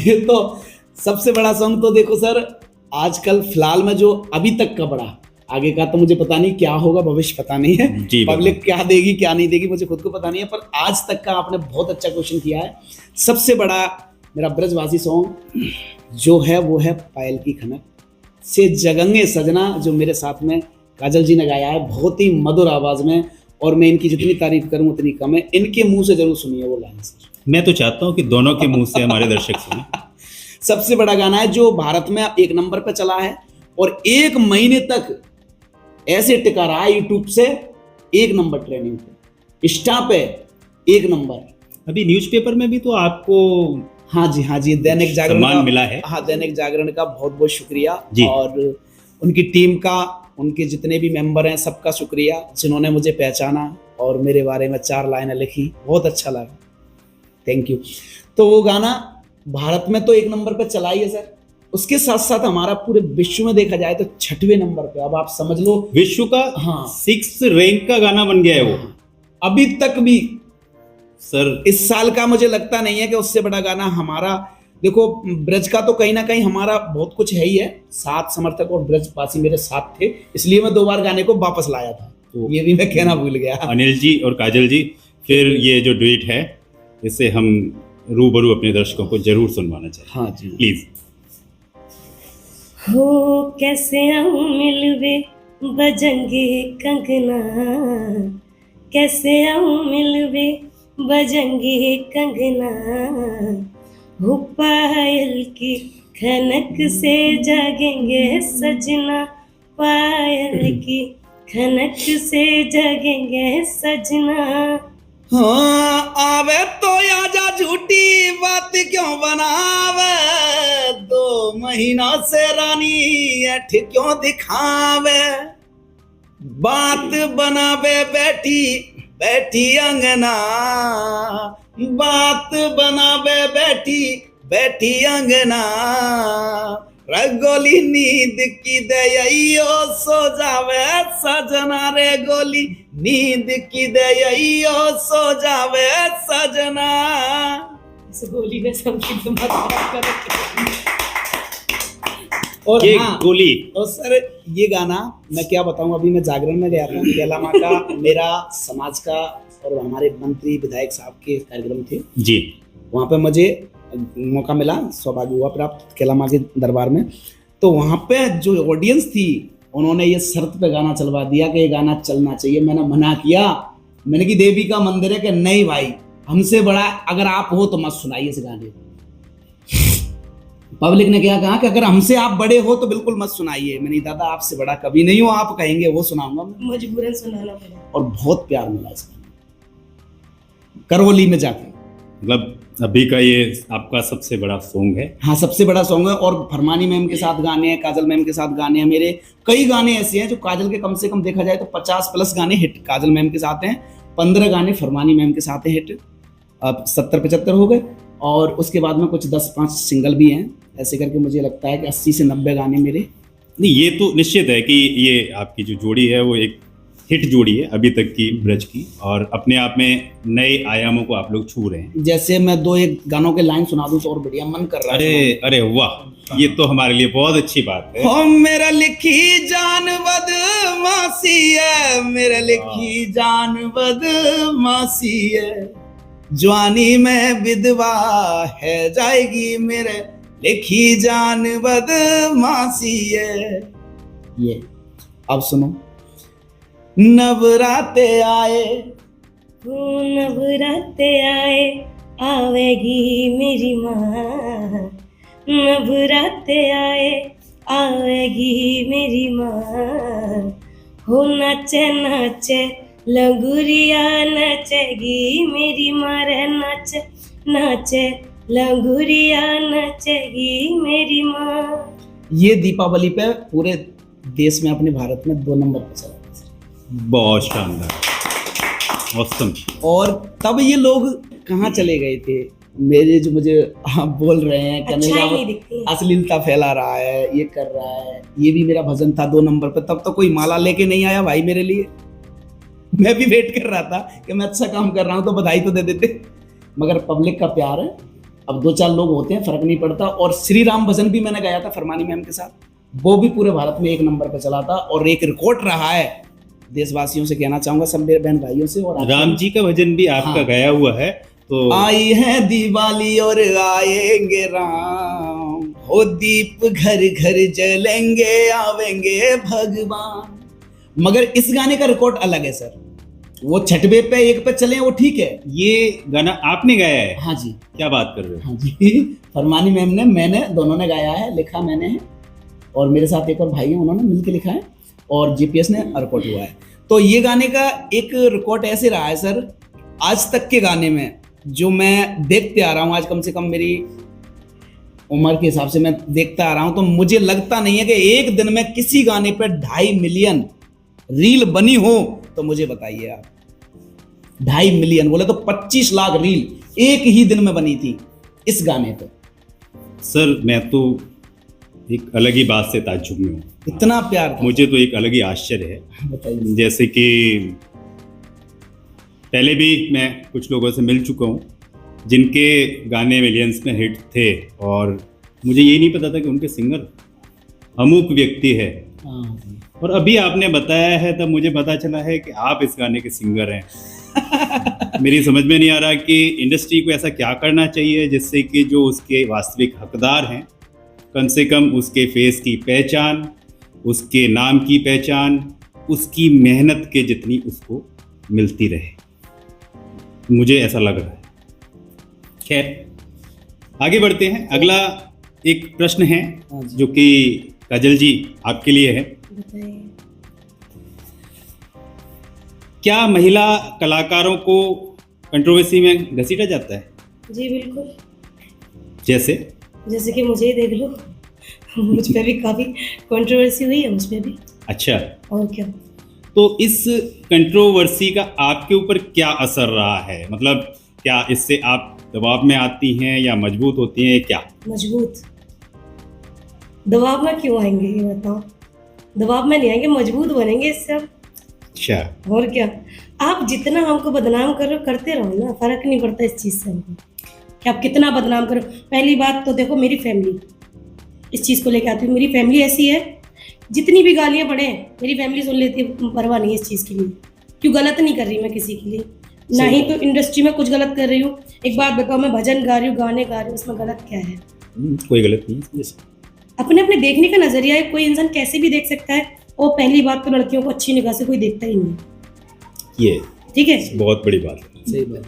ये तो सबसे बड़ा सॉन्ग तो देखो सर, आजकल फिलहाल में जो अभी तक का बड़ा, आगे का तो मुझे पता नहीं क्या होगा, भविष्य पता नहीं है, पब्लिक क्या देगी क्या नहीं देगी मुझे खुद को पता नहीं है, पर आज तक का आपने बहुत अच्छा क्वेश्चन किया है। सबसे बड़ा मेरा ब्रजवासी सॉन्ग जो है वो है पायल की खनक से जगंगे सजना, जो मेरे साथ में काजल जी ने गाया है बहुत ही मधुर आवाज में, और मैं इनकी जितनी तारीफ करूं उतनी कम है। इनके मुंह से जरूर सुनिए वो लाइन सर। मैं तो चाहता हूं कि दोनों के मुंह से हमारे दर्शक सुने। सबसे बड़ा गाना है जो भारत में 1 नंबर पे चला है और 1 महीने तक ऐसे टिका रहा है, यूट्यूब से 1 नंबर ट्रेनिंग पे, इंस्टा पे 1 नंबर। अभी न्यूज़पेपर में भी तो आपको हाँ जी, दैनिक जागरण सम्मान मिला है। हाँ, दैनिक जागरण का बहुत बहुत शुक्रिया जी। और उनकी टीम का, उनके जितने भी मेंबर हैं सबका शुक्रिया, जिन्होंने मुझे पहचाना और मेरे बारे में 4 लाइनें लिखी, बहुत अच्छा लगा, थैंक यू। तो वो गाना भारत में तो 1 नंबर पे चला ही है सर, उसके साथ साथ हमारा पूरे विश्व में देखा जाए तो 6वें नंबर पे, अब आप समझ लो विश्व का हाँ 6th रैंक का गाना बन गया है वो। अभी तक भी सर इस साल का मुझे लगता नहीं है कि उससे बड़ा गाना हमारा। देखो ब्रज का तो कहीं ना कहीं हमारा बहुत कुछ है ही है, 7 समर्थक और ब्रजवासी मेरे साथ थे, इसलिए मैं 2 बार गाने को वापस लाया था, तो ये भी मैं कहना भूल गया। अनिल जी और काजल जी, फिर ये जो डुएट है इसे हम रूबरू अपने दर्शकों को जरूर सुनवाना चाहिए। हाँ जी प्लीज। हो कैसे आऊं मिलवे बजंगे कंगना, कैसे आऊं मिलवे बजंगे कंगना, हो पायल की खनक से जागेंगे सजना, पायल की खनक से जागेंगे सजना। हाँ आवे तो आजा, झूठी बात क्यों बनावे, 2 महीना से रानी ऐठ क्यों दिखावे, बात बनावे बैठी बैठी अंगना, बात बनावे बैठी बैठी अंगना, गोली नींद की दयो सो जावे सजना रे, गोली नींद की दयो सो जावे सजना। इस गोली ने सबकी दिमाग खराब कर रखा। और ये हाँ, गोली और सर ये गाना मैं क्या बताऊं, अभी मैं जागरण में गया था, कैला माँ का मेरा समाज का और हमारे मंत्री विधायक साहब के कार्यक्रम थे जी, वहाँ पे मुझे मौका मिला, सौभाग्य हुआ प्राप्त कैला माँ के दरबार में। तो वहाँ पे जो ऑडियंस थी उन्होंने ये शर्त पे गाना चलवा दिया कि ये गाना चलना चाहिए। मैंने मना किया, मैंने कि देवी का मंदिर है कि नहीं भाई, हमसे बड़ा अगर आप हो तो मत सुनाइए इस गाने को। पब्लिक ने क्या कहा कि अगर हमसे आप बड़े हो तो बिल्कुल मत सुनाइए। मैंने दादा आपसे बड़ा कभी नहीं हो, आप कहेंगे वो सुनाऊंगा मैं। मजबूरन सुनाना पड़ा। और बहुत प्यार मिला इसका करौली में जाके। मतलब अभी का ये आपका सबसे बड़ा सॉन्ग है? हाँ, सबसे बड़ा सॉन्ग है। और फरमानी मैम के साथ गाने हैं, काजल मैम के साथ गाने हैं। मेरे कई गाने ऐसे हैं जो काजल के कम से कम देखा जाए तो 50+ गाने हिट काजल मैम के साथ हैं, 15 गाने फरमानी मैम के साथ हैं हिट। अब 70-75 हो गए और उसके बाद में कुछ 10-5 सिंगल भी हैं। ऐसे करके मुझे लगता है कि 80 से 90 गाने मेरे। नहीं, ये तो निश्चित है कि ये आपकी जो जोड़ी है वो एक हिट जोड़ी है अभी तक की ब्रज की, और अपने आप में नए आयामों को आप लोग छू रहे हैं। जैसे मैं 2-1 गानों के लाइन सुना दूं तो और बढ़िया मन कर रहा है। अरे अरे वाह, ये तो हमारे लिए बहुत अच्छी बात है। हो मेरा लिखी जान बदमाशी है, मेरा लिखी जान बदमाशी है, जवानी में विधवा है जाएगी, मेरे लिखी जान बदमाशी है। ये अब सुनो। नवराते आए, नवराते आए, आवेगी मेरी माँ। नवराते आए, आवेगी मेरी माँ। हो नाचे नाचे लंगुरिया नचेगी मेरी माँ रे, नाचे नाचे लंगुरिया नचेगी मेरी माँ। ये दीपावली पे पूरे देश में, अपने भारत में 2 नंबर पे चला। बहुत शानदार, ऑसम। और तब ये लोग कहाँ चले गए थे मेरे, जो मुझे बोल रहे हैं अच्छाई नहीं दिखती, अश्लीलता फैला रहा है, ये कर रहा है। ये भी मेरा भजन था 2 नंबर पे। तब तो कोई माला लेके नहीं आया भाई मेरे लिए। मैं भी वेट कर रहा था कि मैं अच्छा काम कर रहा हूँ तो बधाई तो दे देते, मगर पब्लिक का प्यार है। अब 2-4 लोग होते हैं, फर्क नहीं पड़ता। और श्री राम भजन भी मैंने गाया था फरमानी मैम के साथ, वो भी पूरे भारत में 1 नंबर पे चला था और एक रिकॉर्ड रहा है। देशवासियों से कहना चाहूंगा, सब मेरे बहन भाइयों से। और राम जी का भजन भी आपका हाँ, गाया हुआ है। तो आई है दिवाली और आएंगे राम, हो दीप घर घर जलेंगे, आवेंगे भगवान। मगर इस गाने का रिकॉर्ड अलग है सर। वो छठवे पे 1 पे चले वो ठीक है। ये गाना आपने गाया है? हाँ जी। क्या बात कर रहे हो? हाँ जी, फरमानी मैम ने, मैंने, दोनों ने गाया है, लिखा मैंने है और मेरे साथ एक और भाई है, उन्होंने मिलकर लिखा है और जीपीएस ने रिकॉर्ड हुआ है। तो ये गाने का एक रिकॉर्ड ऐसे रहा है सर, आज तक के गाने में जो मैं देखते आ रहा हूँ, आज कम से कम मेरी उम्र के हिसाब से मैं देखता आ रहा हूँ, तो मुझे लगता नहीं है कि एक दिन में किसी गाने पर 2.5 मिलियन रील बनी हो। तो मुझे बताइए आप, 2.5 मिलियन बोले तो 25 लाख रील एक ही दिन में बनी थी इस गाने पर। सर मैं तो एक अलग ही बात से ताज्जुब में हूँ। इतना प्यार था। मुझे तो एक अलग ही आश्चर्य है। बताइए। जैसे कि पहले भी मैं कुछ लोगों से मिल चुका हूँ जिनके गाने मिलियंस में हिट थे, और मुझे ये नहीं पता था कि उनके सिंगर अमुक व्यक्ति है। और अभी आपने बताया है तब मुझे पता चला है कि आप इस गाने के सिंगर हैं। मेरी समझ में नहीं आ रहा कि इंडस्ट्री को ऐसा क्या करना चाहिए जिससे कि जो उसके वास्तविक हकदार हैं, कम से कम उसके फेस की पहचान, उसके नाम की पहचान, उसकी मेहनत के जितनी उसको मिलती रहे। मुझे ऐसा लग रहा है। खैर आगे बढ़ते हैं। अगला एक प्रश्न है जो कि काजल जी आपके लिए है। बताइए। क्या महिला कलाकारों को कंट्रोवर्सी में घसीटा जाता है? जी बिल्कुल। जैसे कि मुझे ही देख लो, मुझ पे भी काफ़ी कंट्रोवर्सी हुई है, मुझ पे भी। अच्छा, और क्या। तो इस कंट्रोवर्सी का आपके ऊपर क्या असर रहा है? मतलब क्या इससे आप दबाव में आती हैं या मजबूत होती हैं, क्या? मजबूत। दबाव में क्यों आएंगे ये बताओ? दबाव में नहीं आएंगे, मजबूत बनेंगे इससे आप। अच्छा। और क्या। आप जितना हमको बदनाम कर रहे हो करते रहो ना, फर्क नहीं पड़ता इस चीज़ से हमको कि आप कितना बदनाम करो। पहली बात तो देखो, मेरी फैमिली इस चीज़ को लेकर आती है। मेरी फैमिली ऐसी है, जितनी भी गालियाँ पड़े मेरी फैमिली सुन लेती है, परवाह नहीं है इस चीज़ के लिए। क्यों गलत नहीं कर रही मैं किसी के लिए, ना ही तो इंडस्ट्री में कुछ गलत कर रही हूँ। एक बात बताओ, मैं भजन गा रही हूँ, गाने गा रही हूँ, उसमें गलत क्या है? कोई गलत नहीं। अपने अपने देखने का नजरिया है, कोई इंसान कैसे भी देख सकता है। और पहली बात तो लड़कियों को अच्छी निगाह से कोई देखता ही नहीं, ये ठीक है, बहुत बड़ी बात है। सही बात।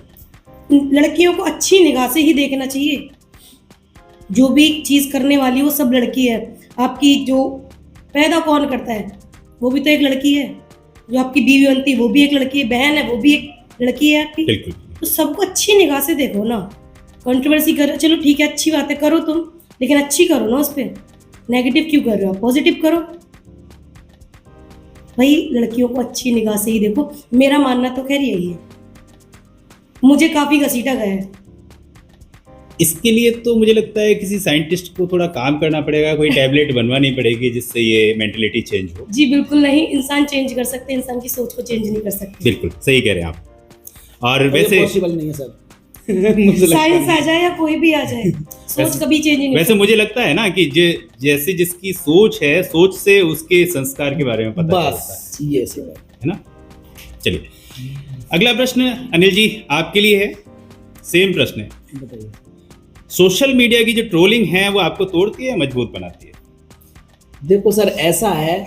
लड़कियों को अच्छी निगाह से ही देखना चाहिए। जो भी चीज़ करने वाली है वो सब लड़की है। आपकी जो पैदा कौन करता है वो भी तो एक लड़की है, जो आपकी बीवी बनती है वो भी एक लड़की है, बहन है वो भी एक लड़की है आपकी। बिल्कुल। तो सबको अच्छी निगाह से देखो ना। कंट्रोवर्सी करो, चलो ठीक है, अच्छी बात है, करो तुम, लेकिन अच्छी करो ना। उस पर नेगेटिव क्यों कर रहे हो? पॉजिटिव करो भाई। लड़कियों को अच्छी निगाह से ही देखो, मेरा मानना तो खैर यही है। मुझे काफी घसीटा गया है। इसके लिए तो मुझे लगता है किसी साइंटिस्ट को थोड़ा काम करना पड़ेगा, कोई टैबलेट बनवानी पड़ेगी जिससे ये मेंटलिटी चेंज हो। जी बिल्कुल नहीं, इंसान चेंज कर सकते हैं, इंसान की सोच को चेंज नहीं कर सकते। बिल्कुल सही कह रहे हैं आप। और वैसे पॉसिबल नहीं है सर। मुझे लगता साइंस है आ जाए या कोई भी आ जाए, सोच कभी चेंज नहीं वैसे मुझे लगता है ना कि जैसे जिसकी सोच है, सोच से उसके संस्कार के बारे में पता चलता बस ये सी बात है ना। चलिए अगला प्रश्न अनिल जी आपके लिए है, सेम प्रश्न है। बताइए। सोशल मीडिया की जो ट्रोलिंग है वो आपको तोड़ती है या मजबूत बनाती है? देखो सर, ऐसा है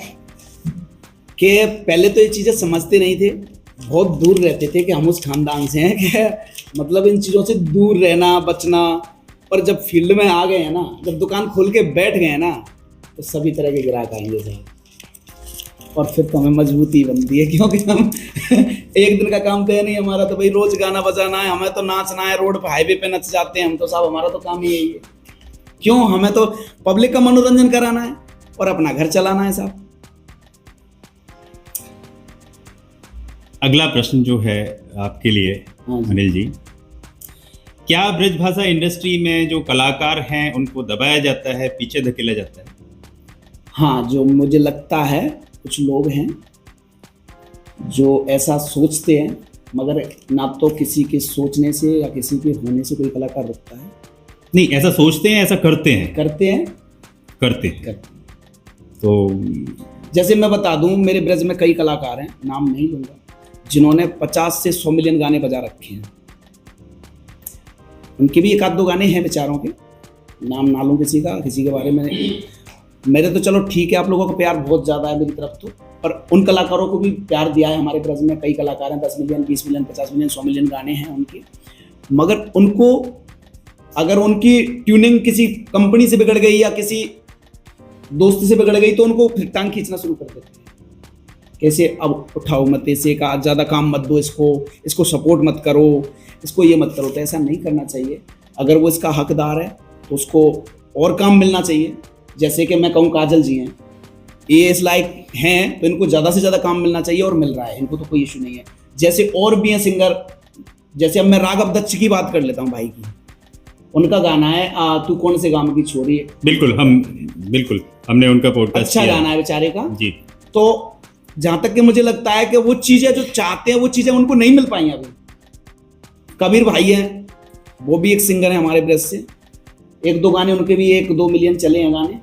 कि पहले तो ये चीज़ें समझते नहीं थे, बहुत दूर रहते थे कि हम उस खानदान से हैं कि मतलब इन चीज़ों से दूर रहना, बचना। पर जब फील्ड में आ गए हैं ना, जब दुकान खोल के बैठ गए हैं ना, तो सभी तरह के ग्राहक आएंगे सर। और फिर तो हमें मजबूती बनती है, क्योंकि हम एक दिन का काम तो है नहीं हमारा, तो भाई रोज गाना बजाना है, हमें तो नाचना है, रोड पे हाईवे पे नच जाते हैं हम तो साहब, हमारा तो काम ही यही है। क्यों? हमें तो पब्लिक का मनोरंजन कराना है और अपना घर चलाना है साहब। अगला प्रश्न जो है आपके लिए हाँ जी। अनिल जी, क्या ब्रजभाषा इंडस्ट्री में जो कलाकार हैं उनको दबाया जाता है, पीछे धकेला जाता है? हाँ, जो मुझे लगता है कुछ लोग हैं जो ऐसा सोचते हैं, मगर ना तो किसी के सोचने से या किसी के होने से कोई कलाकार रुकता है। नहीं, ऐसा सोचते हैं, ऐसा करते हैं। करते हैं। करते हैं तो जैसे मैं बता दूं, मेरे ब्रज में कई कलाकार हैं, नाम नहीं लूंगा, जिन्होंने 50 से 100 मिलियन गाने बजा रखे हैं। उनके भी एक आध दो गाने हैं बेचारों के, नाम ना लूं किसी का, किसी के बारे में। मेरे तो चलो ठीक है, आप लोगों का प्यार बहुत ज़्यादा है मेरी तरफ तो, पर उन कलाकारों को भी प्यार दिया है हमारे ब्रज में। कई कलाकार हैं, 10 मिलियन, 20 मिलियन, 50 मिलियन, 100 मिलियन गाने हैं उनके। मगर उनको अगर उनकी ट्यूनिंग किसी कंपनी से बिगड़ गई या किसी दोस्त से बिगड़ गई, तो उनको फिर टांग खींचना शुरू कर देते हैं। कैसे, अब उठाओ मत, ऐसे का ज़्यादा काम मत दो इसको सपोर्ट मत करो, इसको ये मत करो। तो ऐसा नहीं करना चाहिए। अगर वो इसका हकदार है तो उसको और काम मिलना चाहिए। जैसे कि मैं कहूँ काजल जी हैं, ये इस लायक हैं, तो इनको ज़्यादा से ज़्यादा काम मिलना चाहिए और मिल रहा है, इनको तो कोई इशू नहीं है। जैसे और भी हैं सिंगर, जैसे अब मैं राघव दत्त की बात कर लेता हूँ भाई की। उनका गाना है तू कौन से गांव की छोरी। बिल्कुल हमने उनका पॉडकास्ट अच्छा गाना है बेचारे का जी। तो जहां तक कि मुझे लगता है कि वो चीजें जो चाहते हैं वो चीजें उनको नहीं मिल पाई अभी। कबीर भाई हैं, वो भी एक सिंगर है हमारे ब्रज से, एक दो गाने उनके भी 1-2 मिलियन चले हैं गाने।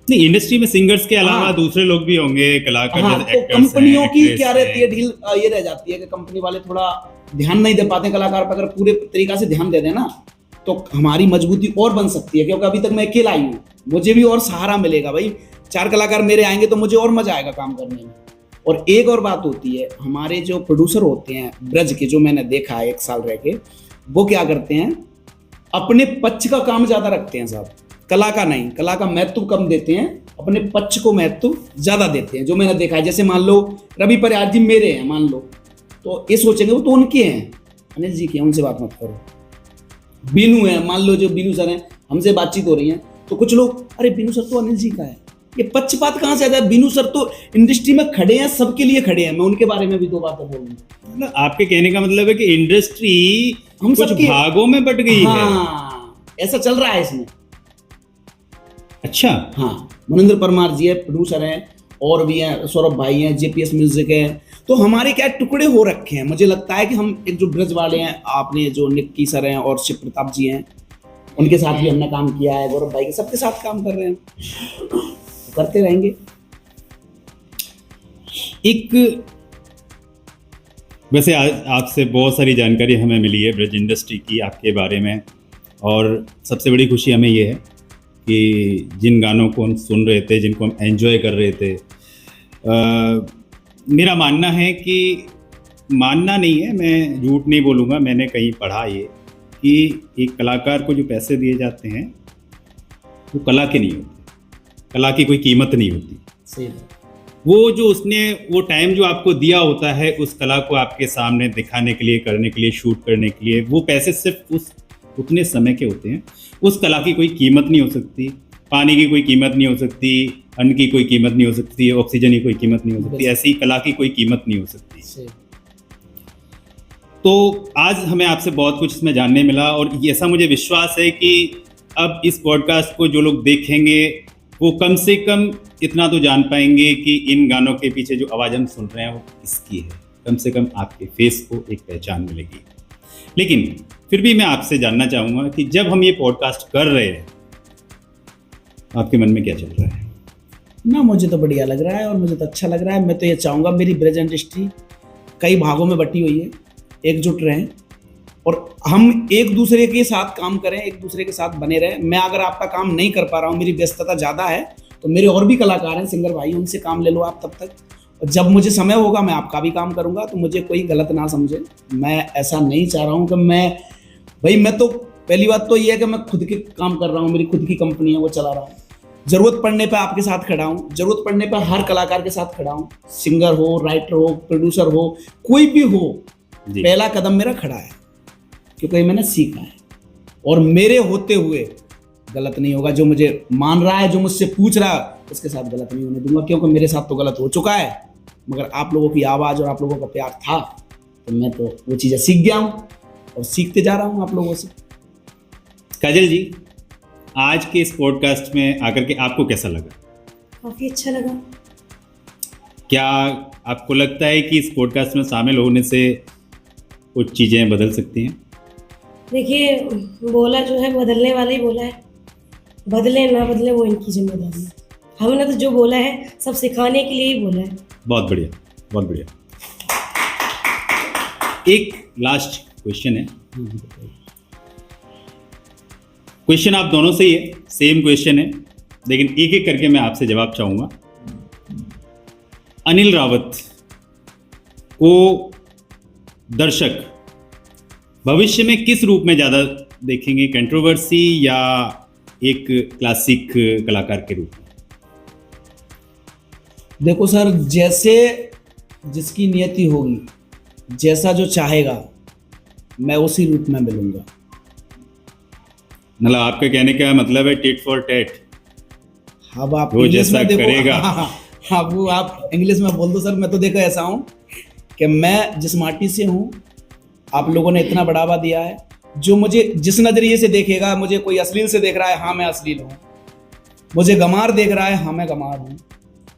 नहीं, इंडस्ट्री में सिंगर्स के अलावा हाँ, दूसरे लोग भी होंगे, कलाकार हाँ, जैसे तो कंपनियों की क्या रहती है ढील, ये रह जाती है कि कंपनी वाले थोड़ा ध्यान नहीं दे पाते कलाकार पर। अगर पूरे तरीका से ध्यान दे देना तो हमारी मजबूती और बन सकती है, क्योंकि अभी तक मैं अकेला ही हूँ, मुझे भी और सहारा मिलेगा भाई। 4 कलाकार मेरे आएंगे तो मुझे और मजा आएगा काम करने में। और एक और बात होती है, हमारे जो प्रोड्यूसर होते हैं ब्रज के, जो मैंने देखा है 1 साल रह के, वो क्या करते हैं, अपने पक्ष का काम ज्यादा रखते हैं साहब, कला का नहीं। कला का महत्व कम देते हैं, अपने पक्ष को महत्व ज्यादा देते हैं, जो मैंने देखा है। जैसे मान लो रवि प्रयाग जी मेरे हैं, मान लो, तो ये सोचेंगे वो तो उनके हैं, अनिल जी के, उनसे बात मत करो। बीनू है, मान लो जो बीनू सर हैं, हमसे बातचीत हो रही है, तो कुछ लोग अरे बीनू सर तो अनिल जी का है। ये पक्षपात कहाँ से आता है? बीनू सर तो इंडस्ट्री में खड़े हैं, सबके लिए खड़े हैं। मैं उनके बारे में भी 2 बातें बोलूंगा। मतलब आपके कहने का मतलब है कि इंडस्ट्री हम कुछ सबके भागों में बट गई है। हाँ, ऐसा चल रहा है इसमें। अच्छा, हाँ, मनिंदर परमार जी है, प्रोड्यूसर हैं, और भी हैं, सौरभ भाई हैं, जेपीएस म्यूजिक है। तो हमारे क्या टुकड़े हो रखे हैं। मुझे लगता है कि हम एक जो ब्रज वाले हैं, आपने जो निक्की सर हैं और शिव प्रताप जी हैं, उनके साथ भी हमने काम किया है, गौरव भाई के, सबके साथ काम कर रहे हैं, करते रहेंगे। एक वैसे आपसे बहुत सारी जानकारी हमें मिली है ब्रज इंडस्ट्री की, आपके बारे में, और सबसे बड़ी खुशी हमें ये है कि जिन गानों को हम सुन रहे थे, जिनको हम एंजॉय कर रहे थे, मेरा मानना है कि, मानना नहीं है, मैं झूठ नहीं बोलूँगा, मैंने कहीं पढ़ा ये कि एक कलाकार को जो पैसे दिए जाते हैं वो कला के नहीं होते, कला की कोई कीमत नहीं होती। सही बात। वो जो उसने वो टाइम जो आपको दिया होता है उस कला को आपके सामने दिखाने के लिए, करने के लिए, शूट करने के लिए, वो पैसे सिर्फ उस उतने समय के होते हैं। उस कला की कोई कीमत नहीं हो सकती, पानी की कोई कीमत नहीं हो सकती, अन्न की कोई कीमत नहीं हो सकती, ऑक्सीजन की कोई कीमत नहीं हो सकती, ऐसी कला की कोई कीमत नहीं हो सकती। सही। तो आज हमें आपसे बहुत कुछ इसमें जानने मिला और ऐसा मुझे विश्वास है कि अब इस पॉडकास्ट को जो लोग देखेंगे वो कम से कम इतना तो जान पाएंगे कि इन गानों के पीछे जो आवाज़ हम सुन रहे हैं वो किसकी है। कम से कम आपके फेस को एक पहचान मिलेगी। लेकिन फिर भी मैं आपसे जानना चाहूँगा कि जब हम ये पॉडकास्ट कर रहे हैं आपके मन में क्या चल रहा है? ना, मुझे तो बढ़िया लग रहा है और मुझे तो अच्छा लग रहा है। मैं तो ये चाहूँगा मेरी ब्रज इंडस्ट्री कई भागों में बटी हुई है, एकजुट रहें और हम एक दूसरे के साथ काम करें, एक दूसरे के साथ बने रहें। मैं अगर आपका काम नहीं कर पा रहा हूँ, मेरी व्यस्तता ज़्यादा है, तो मेरे और भी कलाकार हैं, सिंगर भाई, उनसे काम ले लो आप तब तक। और जब मुझे समय होगा मैं आपका भी काम करूँगा, तो मुझे कोई गलत ना समझे। मैं ऐसा नहीं चाह रहा हूँ कि मैं तो पहली बात तो ये है कि मैं खुद के काम कर रहा हूँ, मेरी खुद की कंपनी है, वो चला रहा हूँ। जरूरत पड़ने पे आपके साथ खड़ा हूँ, जरूरत पड़ने पे हर कलाकार के साथ खड़ा हूँ, सिंगर हो, राइटर हो, प्रोड्यूसर हो, कोई भी हो, पहला कदम मेरा खड़ा है क्योंकि मैंने सीखा है और मेरे होते हुए गलत नहीं होगा। जो मुझे मान रहा है, जो मुझसे पूछ रहा है, उसके साथ गलत नहीं होने दूंगा, क्योंकि मेरे साथ तो गलत हो चुका है। मगर आप लोगों की आवाज़ और आप लोगों का प्यार था तो मैं तो वो चीज़ें सीख गया हूँ और सीखते जा रहा हूँ आप लोगों से। काजल जी, आज के इस पॉडकास्ट में आकर के आपको कैसा लगा? काफ़ी अच्छा लगा। क्या आपको लगता है कि इस पॉडकास्ट में शामिल होने से कुछ चीज़ें बदल सकती हैं? देखिए, बोला जो है बदलने वाला ही बोला है, बदले ना बदले वो इनकी जिम्मेदारी है। हमने तो जो बोला है सब सिखाने के लिए ही बोला है। बहुत बढ़िया, बहुत बढ़िया। एक लास्ट क्वेश्चन है, क्वेश्चन आप दोनों से ही है, सेम क्वेश्चन है, लेकिन एक एक करके मैं आपसे जवाब चाहूंगा। अनिल रावत को दर्शक भविष्य में किस रूप में ज़्यादा देखेंगे, कंट्रोवर्सी या एक क्लासिक कलाकार के रूप में? देखो सर, जैसे जिसकी नियति होगी, जैसा जो चाहेगा, मैं उसी रूप में मिलूंगा। मतलब आपके कहने का मतलब है टिट फॉर टैट। अब आप वो इंग्लिश जैसा में देखो, करेगा। हाँ, वो आप इंग्लिश में बोल दो सर। मैं तो देखो ऐसा हूँ कि मैं जिस माटी से हूँ, आप लोगों ने इतना बढ़ावा दिया है। जो मुझे जिस नजरिए से देखेगा, मुझे कोई अश्लील से देख रहा है, हाँ मैं अश्लील हूँ। मुझे गंवार देख रहा है, हाँ मैं गंवार हूँ।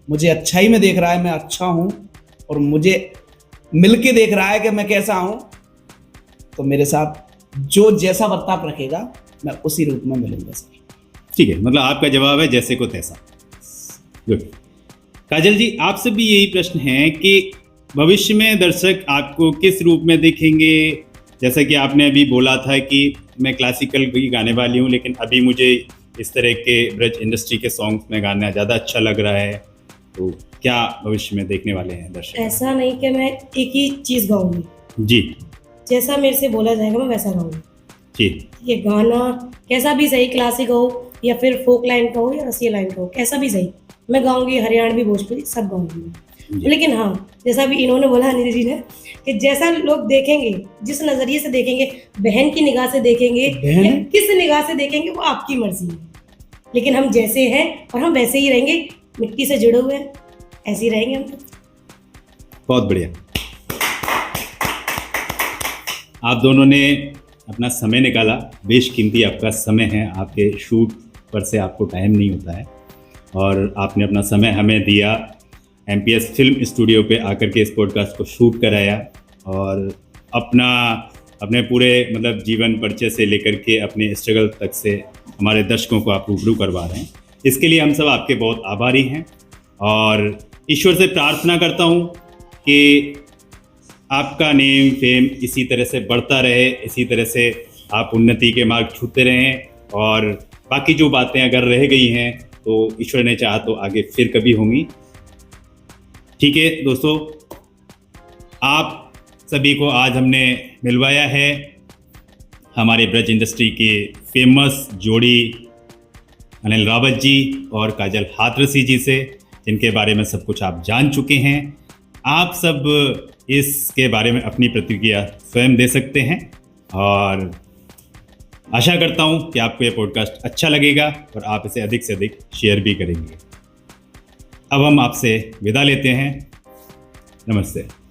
मुझे अच्छाई में देख रहा है, मैं अच्छा हूँ। और मुझे मिलके देख रहा है कि मैं कैसा हूँ, तो मेरे साथ जो जैसा बर्ताव रखेगा मैं उसी रूप में मिलूंगा सर। ठीक है, मतलब आपका जवाब है जैसे को तैसा। गुड। काजल जी, आपसे भी यही प्रश्न है कि भविष्य में दर्शक आपको किस रूप में देखेंगे? जैसा कि आपने अभी बोला था कि मैं क्लासिकल भी गाने वाली हूँ, लेकिन अभी मुझे इस तरह के ब्रज इंडस्ट्री के सॉन्ग्स में गाना ज़्यादा अच्छा लग रहा है, तो क्या भविष्य में देखने वाले हैं दर्शक? ऐसा नहीं कि मैं एक ही चीज़ गाऊंगी जी, जैसा मेरे से बोला जाएगा मैं वैसा गाऊंगी। जी, ये गाना कैसा भी सही, क्लासिक हो या फिर फोक लाइन का हो या रसिया लाइन का हो, कैसा भी सही मैं गाऊंगी, हरियाणवी, भोजपुरी सब गाऊंगी मैं। लेकिन हाँ, जैसा भी इन्होंने बोला अनिल जी ने कि जैसा लोग देखेंगे, जिस नज़रिए से देखेंगे, बहन की निगाह से देखेंगे या किस निगाह से देखेंगे, वो आपकी मर्जी है। लेकिन हम जैसे हैं और हम वैसे ही रहेंगे, मिट्टी से जुड़े हुए हैं, ऐसे ही रहेंगे हम। बहुत बढ़िया। आप दोनों ने अपना समय निकाला, बेशकीमती आपका समय है, आपके शूट पर से आपको टाइम नहीं होता है और आपने अपना समय हमें दिया, एमपीएस फिल्म स्टूडियो पे आकर के इस पॉडकास्ट को शूट कराया और अपने पूरे मतलब जीवन परिचय से लेकर के अपने स्ट्रगल तक से हमारे दर्शकों को आप रूबरू करवा रहे हैं। इसके लिए हम सब आपके बहुत आभारी हैं और ईश्वर से प्रार्थना करता हूँ कि आपका नेम फेम इसी तरह से बढ़ता रहे, इसी तरह से आप उन्नति के मार्ग छूते रहें और बाकी जो बातें अगर रह गई हैं तो ईश्वर ने चाहा तो आगे फिर कभी होंगी। ठीक है दोस्तों, आप सभी को आज हमने मिलवाया है हमारे ब्रज इंडस्ट्री के फेमस जोड़ी अनिल रावत जी और काजल हाथरसी जी से, जिनके बारे में सब कुछ आप जान चुके हैं। आप सब इसके बारे में अपनी प्रतिक्रिया स्वयं दे सकते हैं और आशा करता हूं कि आपको ये पॉडकास्ट अच्छा लगेगा और आप इसे अधिक से अधिक शेयर भी करेंगे। अब हम आपसे विदा लेते हैं। नमस्ते।